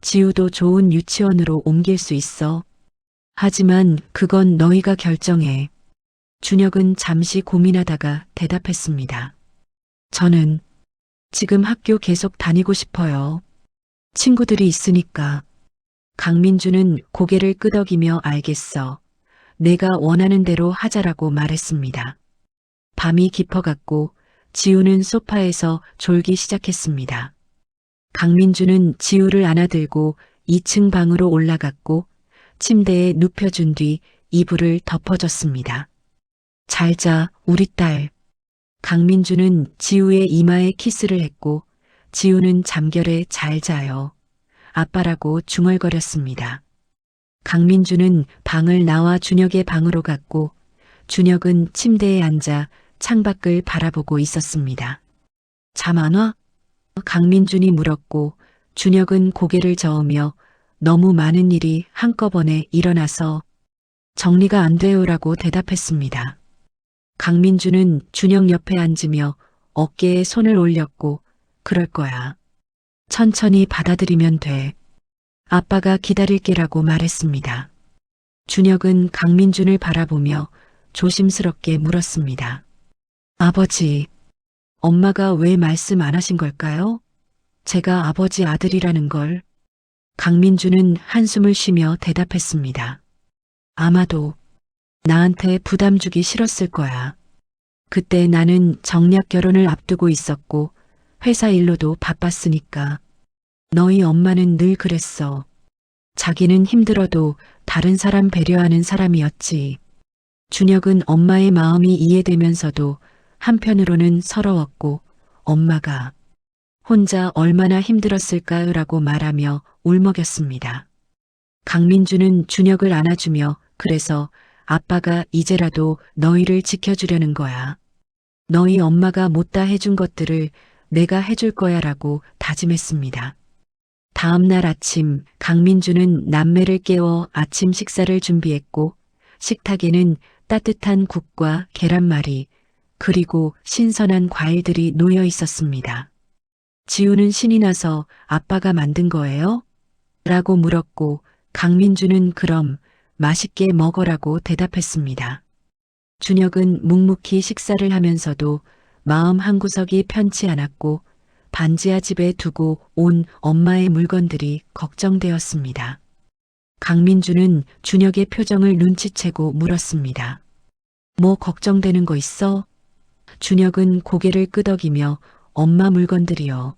지우도 좋은 유치원으로 옮길 수 있어. 하지만 그건 너희가 결정해. 준혁은 잠시 고민하다가 대답했습니다. 저는 지금 학교 계속 다니고 싶어요. 친구들이 있으니까. 강민주는 고개를 끄덕이며 알겠어. 내가 원하는 대로 하자라고 말했습니다. 밤이 깊어갔고 지우는 소파에서 졸기 시작했습니다. 강민주는 지우를 안아들고 2층 방으로 올라갔고 침대에 눕혀준 뒤 이불을 덮어줬습니다. 잘 자, 우리 딸. 강민주는 지우의 이마에 키스를 했고 지우는 잠결에 잘 자요. 아빠라고 중얼거렸습니다. 강민주는 방을 나와 준혁의 방으로 갔고 준혁은 침대에 앉아 창밖을 바라보고 있었습니다. 잠 안 와? 강민준이 물었고 준혁은 고개를 저으며 너무 많은 일이 한꺼번에 일어나서 정리가 안 돼요라고 대답했습니다. 강민주는 준혁 옆에 앉으며 어깨에 손을 올렸고 그럴 거야. 천천히 받아들이면 돼. 아빠가 기다릴게라고 말했습니다. 준혁은 강민준을 바라보며 조심스럽게 물었습니다. 아버지, 엄마가 왜 말씀 안 하신 걸까요? 제가 아버지 아들이라는 걸. 강민주는 한숨을 쉬며 대답했습니다. 아마도 나한테 부담 주기 싫었을 거야. 그때 나는 정략 결혼을 앞두고 있었고 회사 일로도 바빴으니까. 너희 엄마는 늘 그랬어. 자기는 힘들어도 다른 사람 배려하는 사람이었지. 준혁은 엄마의 마음이 이해되면서도 한편으로는 서러웠고 엄마가 혼자 얼마나 힘들었을까요라고 말하며 울먹였습니다. 강민주는 준혁을 안아주며 그래서 아빠가 이제라도 너희를 지켜주려는 거야. 너희 엄마가 못다 해준 것들을 내가 해줄 거야라고 다짐했습니다. 다음 날 아침 강민주는 남매를 깨워 아침 식사를 준비했고 식탁에는 따뜻한 국과 계란말이 그리고 신선한 과일들이 놓여 있었습니다. 지우는 신이 나서 아빠가 만든 거예요? 라고 물었고 강민주는 그럼 맛있게 먹어라고 대답했습니다. 준혁은 묵묵히 식사를 하면서도 마음 한구석이 편치 않았고 반지하 집에 두고 온 엄마의 물건들이 걱정되었습니다. 강민주는 준혁의 표정을 눈치채고 물었습니다. 뭐 걱정되는 거 있어? 준혁은 고개를 끄덕이며 엄마 물건들이요.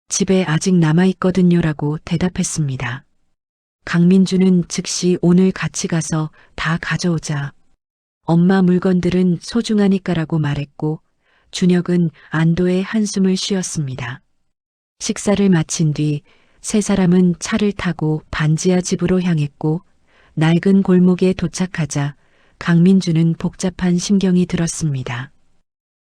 집에 아직 남아있거든요라고 대답했습니다. 강민주는 즉시 오늘 같이 가서 다 가져오자. 엄마 물건들은 소중하니까라고 말했고 준혁은 안도의 한숨을 쉬었습니다. 식사를 마친 뒤 세 사람은 차를 타고 반지하 집으로 향했고 낡은 골목에 도착하자 강민주는 복잡한 심경이 들었습니다.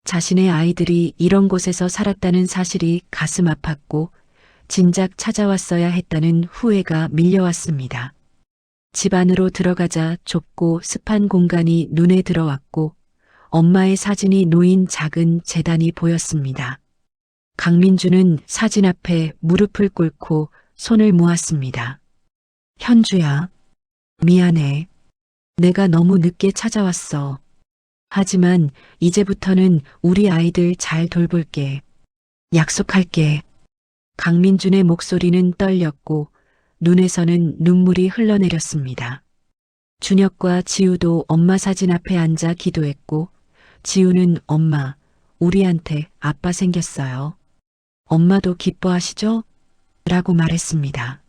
자신의 아이들이 이런 곳에서 살았다는 사실이 가슴 아팠고 진작 찾아왔어야 했다는 후회가 밀려왔습니다. 집 안으로 들어가자 좁고 습한 공간이 눈에 들어왔고 엄마의 사진이 놓인 작은 제단이 보였습니다. 강민주는 사진 앞에 무릎을 꿇고 손을 모았습니다. 현주야, 미안해. 내가 너무 늦게 찾아왔어. 하지만 이제부터는 우리 아이들 잘 돌볼게. 약속할게. 강민준의 목소리는 떨렸고 눈에서는 눈물이 흘러내렸습니다. 준혁과 지우도 엄마 사진 앞에 앉아 기도했고 지우는 엄마, 우리한테 아빠 생겼어요. 엄마도 기뻐하시죠? 라고 말했습니다.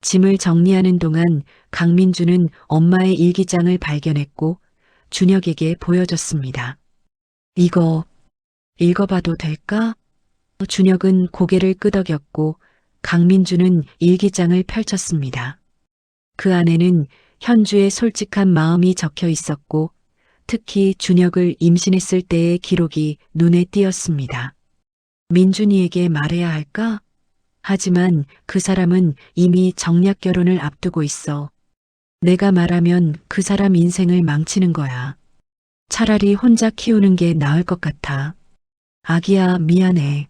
짐을 정리하는 동안 강민주는 엄마의 일기장을 발견했고 준혁에게 보여줬습니다. 이거 읽어봐도 될까? 준혁은 고개를 끄덕였고 강민주는 일기장을 펼쳤습니다. 그 안에는 현주의 솔직한 마음이 적혀 있었고 특히 준혁을 임신했을 때의 기록이 눈에 띄었습니다. 민준이에게 말해야 할까? 하지만 그 사람은 이미 정략 결혼을 앞두고 있어. 내가 말하면 그 사람 인생을 망치는 거야. 차라리 혼자 키우는 게 나을 것 같아. 아기야, 미안해.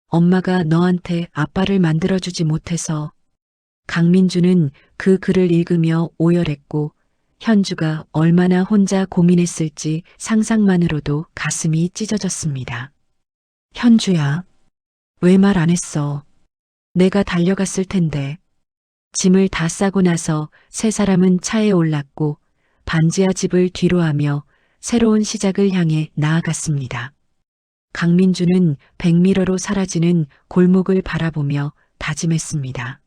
엄마가 너한테 아빠를 만들어주지 못해서. 강민주는 그 글을 읽으며 오열했고 현주가 얼마나 혼자 고민했을지 상상만으로도 가슴이 찢어졌습니다. 현주야, 왜 말 안 했어? 내가 달려갔을 텐데. 짐을 다 싸고 나서 세 사람은 차에 올랐고 반지하 집을 뒤로하며 새로운 시작을 향해 나아갔습니다. 강민주는 백미러로 사라지는 골목을 바라보며 다짐했습니다.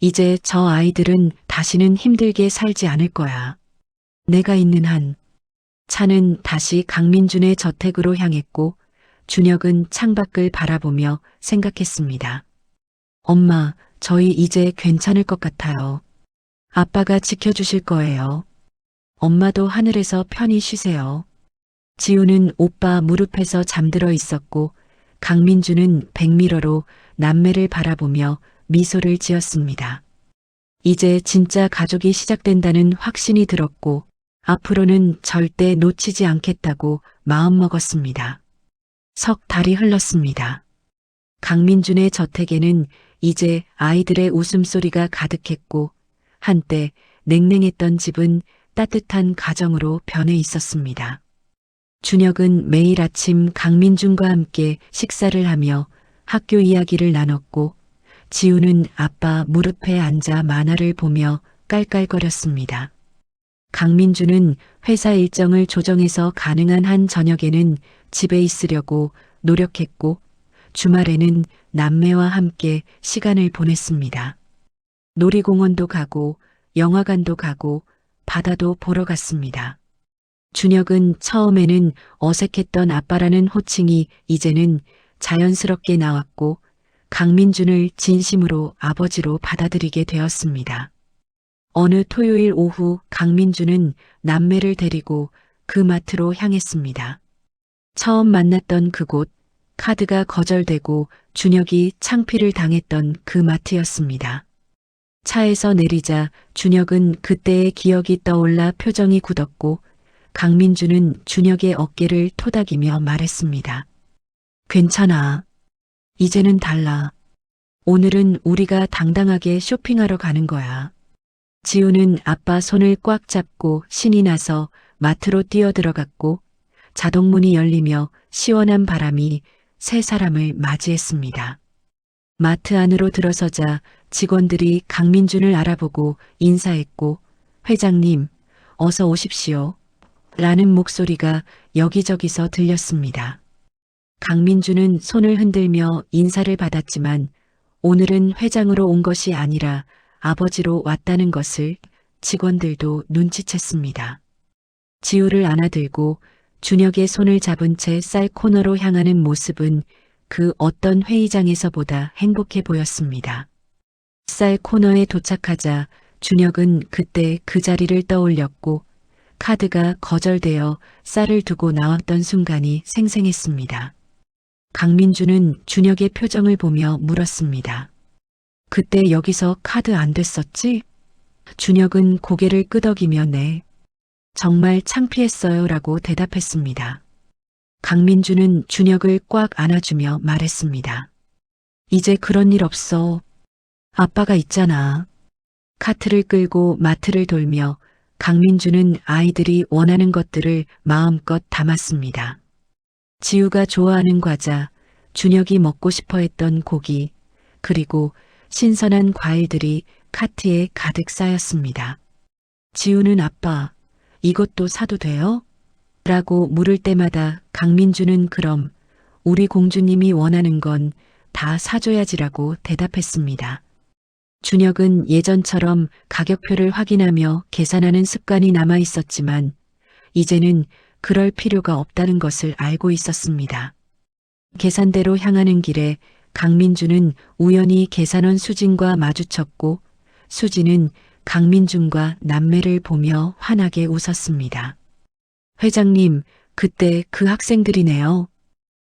이제 저 아이들은 다시는 힘들게 살지 않을 거야. 내가 있는 한. 차는 다시 강민준의 저택으로 향했고 준혁은 창밖을 바라보며 생각했습니다. 엄마, 저희 이제 괜찮을 것 같아요. 아빠가 지켜주실 거예요. 엄마도 하늘에서 편히 쉬세요. 지우는 오빠 무릎에서 잠들어 있었고 강민주는 백미러로 남매를 바라보며 미소를 지었습니다. 이제 진짜 가족이 시작된다는 확신이 들었고 앞으로는 절대 놓치지 않겠다고 마음먹었습니다. 석 달이 흘렀습니다. 강민준의 저택에는 이제 아이들의 웃음소리가 가득했고 한때 냉랭했던 집은 따뜻한 가정으로 변해 있었습니다. 준혁은 매일 아침 강민준과 함께 식사를 하며 학교 이야기를 나눴고 지우는 아빠 무릎에 앉아 만화를 보며 깔깔거렸습니다. 강민주는 회사 일정을 조정해서 가능한 한 저녁에는 집에 있으려고 노력했고 주말에는 남매와 함께 시간을 보냈습니다. 놀이공원도 가고 영화관도 가고 바다도 보러 갔습니다. 준혁은 처음에는 어색했던 아빠라는 호칭이 이제는 자연스럽게 나왔고 강민준을 진심으로 아버지로 받아들이게 되었습니다. 어느 토요일 오후 강민준은 남매를 데리고 그 마트로 향했습니다. 처음 만났던 그곳, 카드가 거절되고 준혁이 창피를 당했던 그 마트였습니다. 차에서 내리자 준혁은 그때의 기억이 떠올라 표정이 굳었고 강민준은 준혁의 어깨를 토닥이며 말했습니다. 괜찮아. 이제는 달라. 오늘은 우리가 당당하게 쇼핑하러 가는 거야. 지우는 아빠 손을 꽉 잡고 신이 나서 마트로 뛰어들어갔고 자동문이 열리며 시원한 바람이 세 사람을 맞이했습니다. 마트 안으로 들어서자 직원들이 강민준을 알아보고 인사했고 회장님, 어서 오십시오. 라는 목소리가 여기저기서 들렸습니다. 강민준은 손을 흔들며 인사를 받았지만 오늘은 회장으로 온 것이 아니라 아버지로 왔다는 것을 직원들도 눈치챘습니다. 지우를 안아들고 준혁의 손을 잡은 채 쌀 코너로 향하는 모습은 그 어떤 회의장에서보다 행복해 보였습니다. 쌀 코너에 도착하자 준혁은 그때 그 자리를 떠올렸고 카드가 거절되어 쌀을 두고 나왔던 순간이 생생했습니다. 강민주는 준혁의 표정을 보며 물었습니다. 그때 여기서 카드 안 됐었지? 준혁은 고개를 끄덕이며 네. 정말 창피했어요 라고 대답했습니다. 강민주는 준혁을 꽉 안아주며 말했습니다. 이제 그런 일 없어. 아빠가 있잖아. 카트를 끌고 마트를 돌며 강민주는 아이들이 원하는 것들을 마음껏 담았습니다. 지우가 좋아하는 과자, 준혁이 먹고 싶어 했던 고기, 그리고 신선한 과일들이 카트에 가득 쌓였습니다. 지우는 아빠, 이것도 사도 돼요? 라고 물을 때마다 강민주는 그럼 우리 공주님이 원하는 건 다 사줘야지라고 대답했습니다. 준혁은 예전처럼 가격표를 확인하며 계산하는 습관이 남아 있었지만 이제는 그럴 필요가 없다는 것을 알고 있었습니다. 계산대로 향하는 길에 강민주는 우연히 계산원 수진과 마주쳤고 수진은 강민준과 남매를 보며 환하게 웃었습니다. 회장님, 그때 그 학생들이네요.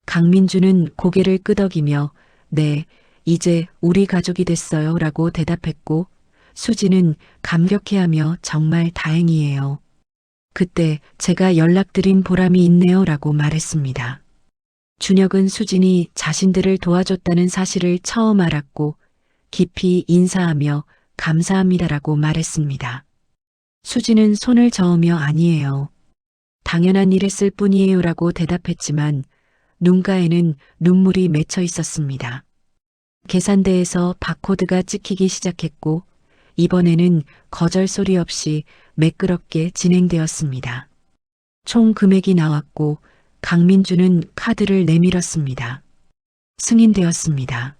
강민주는 고개를 끄덕이며 네, 이제 우리 가족이 됐어요 라고 대답했고 수진은 감격해하며 정말 다행이에요. 그때 제가 연락드린 보람이 있네요 라고 말했습니다. 준혁은 수진이 자신들을 도와줬다는 사실을 처음 알았고 깊이 인사하며 감사합니다라고 말했습니다. 수진은 손을 저으며 아니에요. 당연한 일했을 뿐이에요 라고 대답했지만 눈가에는 눈물이 맺혀 있었습니다. 계산대에서 바코드가 찍히기 시작했고 이번에는 거절 소리 없이 매끄럽게 진행되었습니다. 총 금액이 나왔고 강민주는 카드를 내밀었습니다. 승인되었습니다.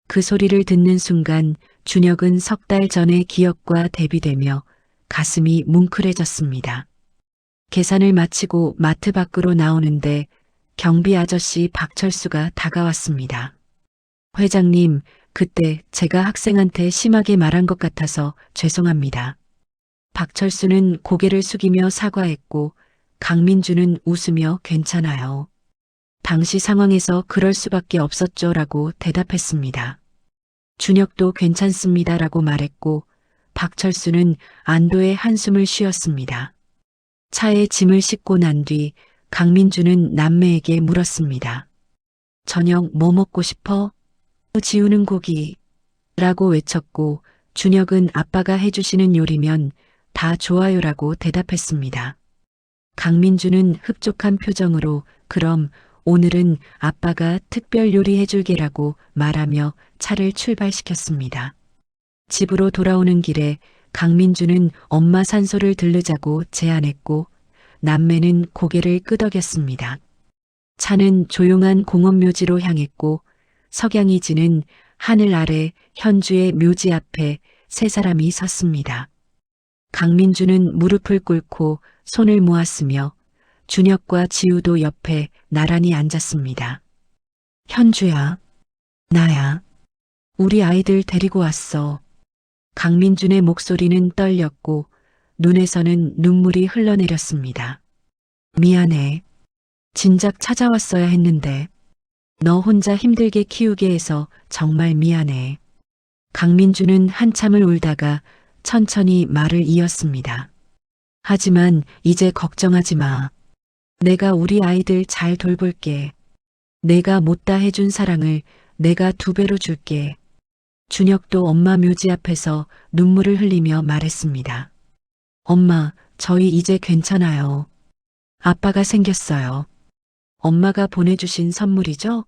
그 소리를 듣는 순간 준혁은 석 달 전의 기억과 대비되며 가슴이 뭉클해졌습니다. 계산을 마치고 마트 밖으로 나오는데 경비 아저씨 박철수가 다가왔습니다. 회장님, 그때 제가 학생한테 심하게 말한 것 같아서 죄송합니다. 박철수는 고개를 숙이며 사과했고 강민주는 웃으며 괜찮아요. 당시 상황에서 그럴 수밖에 없었죠 라고 대답했습니다. 준혁도 괜찮습니다 라고 말했고 박철수는 안도의 한숨을 쉬었습니다. 차에 짐을 싣고 난 뒤 강민주는 남매에게 물었습니다. 저녁 뭐 먹고 싶어? 지우는 고기 라고 외쳤고 준혁은 아빠가 해주시는 요리면 다 좋아요라고 대답했습니다. 강민주는 흡족한 표정으로 그럼 오늘은 아빠가 특별 요리해줄게라고 말하며 차를 출발시켰습니다. 집으로 돌아오는 길에 강민주는 엄마 산소를 들르자고 제안했고 남매는 고개를 끄덕였습니다. 차는 조용한 공원 묘지로 향했고 석양이 지는 하늘 아래 현주의 묘지 앞에 세 사람이 섰습니다. 강민주는 무릎을 꿇고 손을 모았으며 준혁과 지우도 옆에 나란히 앉았습니다. 현주야, 나야. 우리 아이들 데리고 왔어. 강민준의 목소리는 떨렸고 눈에서는 눈물이 흘러내렸습니다. 미안해. 진작 찾아왔어야 했는데 너 혼자 힘들게 키우게 해서 정말 미안해. 강민주는 한참을 울다가 천천히 말을 이었습니다. 하지만 이제 걱정하지 마. 내가 우리 아이들 잘 돌볼게. 내가 못다 해준 사랑을 내가 2배로 줄게. 준혁도 엄마 묘지 앞에서 눈물을 흘리며 말했습니다. 엄마, 저희 이제 괜찮아요. 아빠가 생겼어요. 엄마가 보내주신 선물이죠?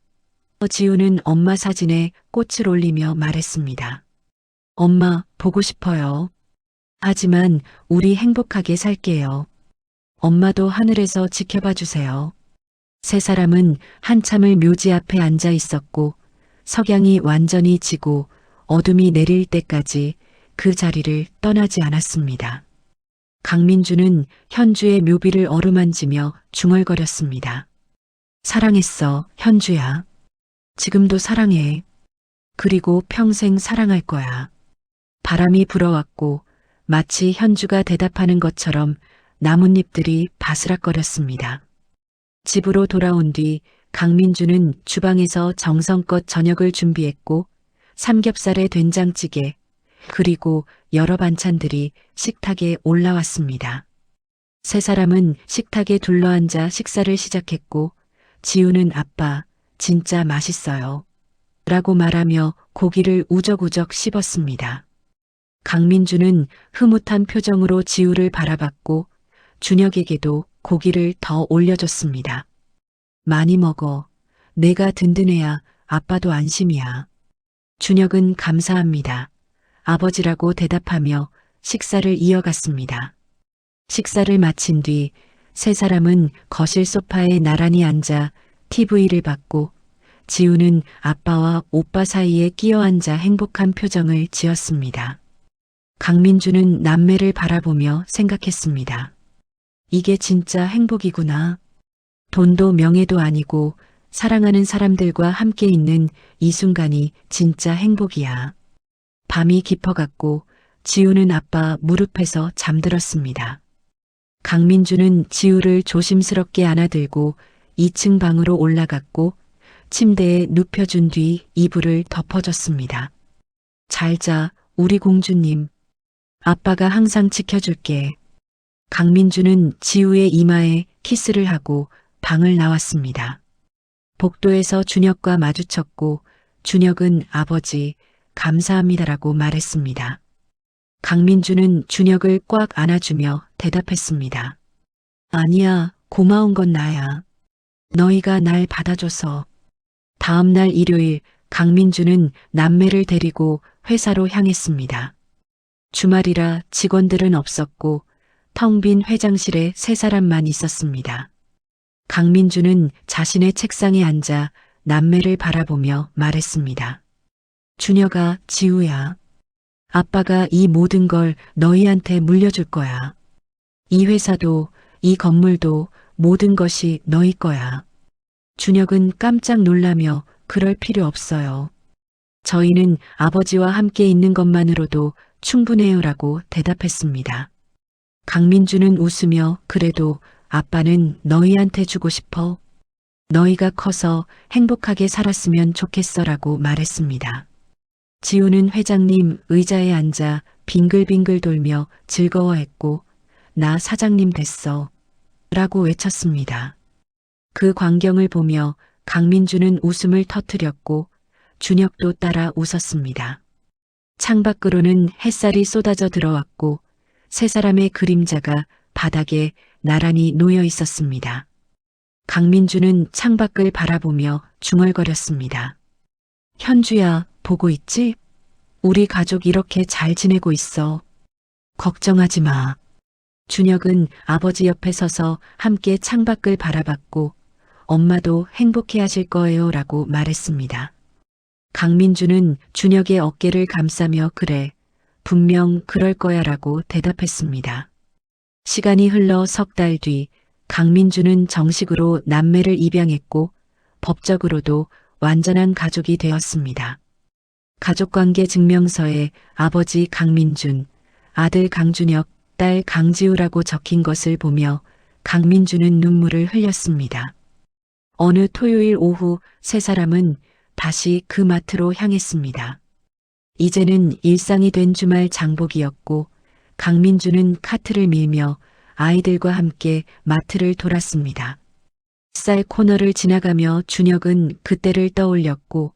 지우는 엄마 사진에 꽃을 올리며 말했습니다. 엄마, 보고 싶어요. 하지만 우리 행복하게 살게요. 엄마도 하늘에서 지켜봐 주세요. 세 사람은 한참을 묘지 앞에 앉아 있었고 석양이 완전히 지고 어둠이 내릴 때까지 그 자리를 떠나지 않았습니다. 강민주는 현주의 묘비를 어루만지며 중얼거렸습니다. 사랑했어, 현주야. 지금도 사랑해. 그리고 평생 사랑할 거야. 바람이 불어왔고 마치 현주가 대답하는 것처럼 나뭇잎들이 바스락거렸습니다. 집으로 돌아온 뒤 강민주는 주방에서 정성껏 저녁을 준비했고 삼겹살에 된장찌개 그리고 여러 반찬들이 식탁에 올라왔습니다. 세 사람은 식탁에 둘러앉아 식사를 시작했고 지우는 아빠 진짜 맛있어요 라고 말하며 고기를 우적우적 씹었습니다. 강민주는 흐뭇한 표정으로 지우를 바라봤고 준혁에게도 고기를 더 올려줬습니다. 많이 먹어. 내가 든든해야 아빠도 안심이야. 준혁은 감사합니다. 아버지라고 대답하며 식사를 이어갔습니다. 식사를 마친 뒤 세 사람은 거실 소파에 나란히 앉아 TV를 봤고 지우는 아빠와 오빠 사이에 끼어 앉아 행복한 표정을 지었습니다. 강민주는 남매를 바라보며 생각했습니다. 이게 진짜 행복이구나. 돈도 명예도 아니고 사랑하는 사람들과 함께 있는 이 순간이 진짜 행복이야. 밤이 깊어갔고 지우는 아빠 무릎에서 잠들었습니다. 강민주는 지우를 조심스럽게 안아들고 2층 방으로 올라갔고 침대에 눕혀준 뒤 이불을 덮어줬습니다. 잘 자, 우리 공주님. 아빠가 항상 지켜줄게. 강민주는 지우의 이마에 키스를 하고 방을 나왔습니다. 복도에서 준혁과 마주쳤고 준혁은 아버지 감사합니다라고 말했습니다. 강민주는 준혁을 꽉 안아주며 대답했습니다. 아니야, 고마운 건 나야. 너희가 날 받아줘서. 다음 날 일요일 강민주는 남매를 데리고 회사로 향했습니다. 주말이라 직원들은 없었고 텅 빈 회장실에 세 사람만 있었습니다. 강민주는 자신의 책상에 앉아 남매를 바라보며 말했습니다. 준혁아, 지우야. 아빠가 이 모든 걸 너희한테 물려줄 거야. 이 회사도, 이 건물도 모든 것이 너희 거야. 준혁은 깜짝 놀라며 그럴 필요 없어요. 저희는 아버지와 함께 있는 것만으로도 충분해요라고 대답했습니다. 강민주는 웃으며 그래도 아빠는 너희한테 주고 싶어. 너희가 커서 행복하게 살았으면 좋겠어라고 말했습니다. 지우는 회장님 의자에 앉아 빙글빙글 돌며 즐거워했고 나 사장님 됐어 라고 외쳤습니다. 그 광경을 보며 강민주는 웃음을 터뜨렸고 준혁도 따라 웃었습니다. 창밖으로는 햇살이 쏟아져 들어왔고 세 사람의 그림자가 바닥에 나란히 놓여 있었습니다. 강민주는 창밖을 바라보며 중얼거렸습니다. 현주야, 보고 있지? 우리 가족 이렇게 잘 지내고 있어. 걱정하지 마. 준혁은 아버지 옆에 서서 함께 창밖을 바라봤고 엄마도 행복해 하실 거예요 라고 말했습니다. 강민주는 준혁의 어깨를 감싸며 그래, 분명 그럴 거야 라고 대답했습니다. 시간이 흘러 석 달 뒤 강민주는 정식으로 남매를 입양했고 법적으로도 완전한 가족이 되었습니다. 가족관계 증명서에 아버지 강민준, 아들 강준혁, 딸 강지우라고 적힌 것을 보며 강민주는 눈물을 흘렸습니다. 어느 토요일 오후 세 사람은 다시 그 마트로 향했습니다. 이제는 일상이 된 주말 장복이었고 강민주는 카트를 밀며 아이들과 함께 마트를 돌았습니다. 쌀 코너를 지나가며 준혁은 그때를 떠올렸고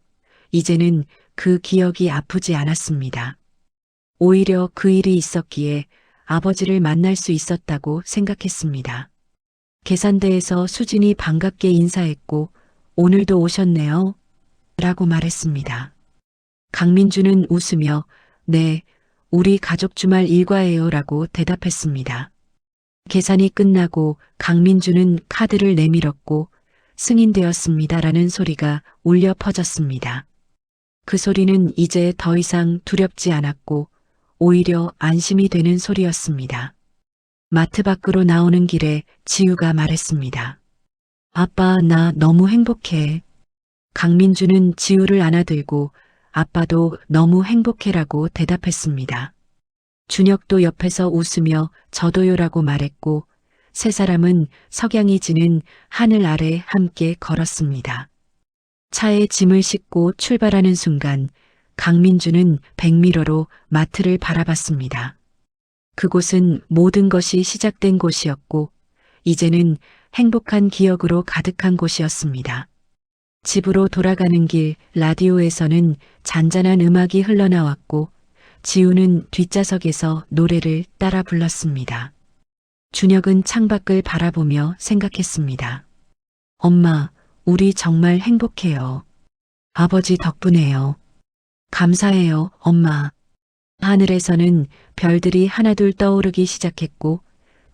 이제는 그 기억이 아프지 않았습니다. 오히려 그 일이 있었기에 아버지를 만날 수 있었다고 생각했습니다. 계산대에서 수진이 반갑게 인사했고 오늘도 오셨네요. 라고 말했습니다. 강민주는 웃으며 네, 우리 가족 주말 일과예요 라고 대답했습니다. 계산이 끝나고 강민주는 카드를 내밀었고 승인되었습니다 라는 소리가 울려 퍼졌습니다. 그 소리는 이제 더 이상 두렵지 않았고 오히려 안심이 되는 소리였습니다. 마트 밖으로 나오는 길에 지우가 말했습니다. 아빠, 나 너무 행복해. 강민주는 지우를 안아들고 아빠도 너무 행복해라고 대답했습니다. 준혁도 옆에서 웃으며 저도요라고 말했고 세 사람은 석양이 지는 하늘 아래 함께 걸었습니다. 차에 짐을 싣고 출발하는 순간 강민주는 백미러로 마트를 바라봤습니다. 그곳은 모든 것이 시작된 곳이었고 이제는 행복한 기억으로 가득한 곳이었습니다. 집으로 돌아가는 길 라디오에서는 잔잔한 음악이 흘러나왔고 지우는 뒷좌석에서 노래를 따라 불렀습니다. 준혁은 창밖을 바라보며 생각했습니다. 엄마, 우리 정말 행복해요. 아버지 덕분에요. 감사해요, 엄마. 하늘에서는 별들이 하나둘 떠오르기 시작했고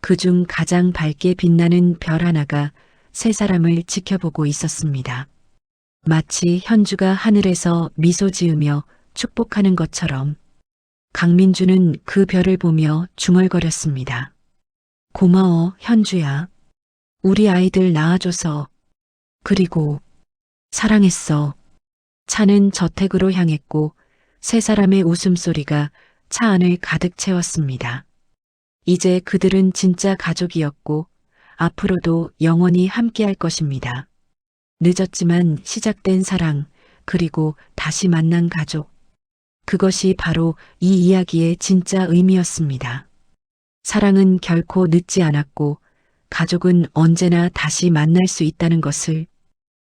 그중 가장 밝게 빛나는 별 하나가 세 사람을 지켜보고 있었습니다. 마치 현주가 하늘에서 미소 지으며 축복하는 것처럼 강민주는 그 별을 보며 중얼거렸습니다. 고마워, 현주야. 우리 아이들 낳아줘서. 그리고 사랑했어. 차는 저택으로 향했고 세 사람의 웃음소리가 차 안을 가득 채웠습니다. 이제 그들은 진짜 가족이었고 앞으로도 영원히 함께할 것입니다. 늦었지만 시작된 사랑, 그리고 다시 만난 가족. 그것이 바로 이 이야기의 진짜 의미였습니다. 사랑은 결코 늦지 않았고 가족은 언제나 다시 만날 수 있다는 것을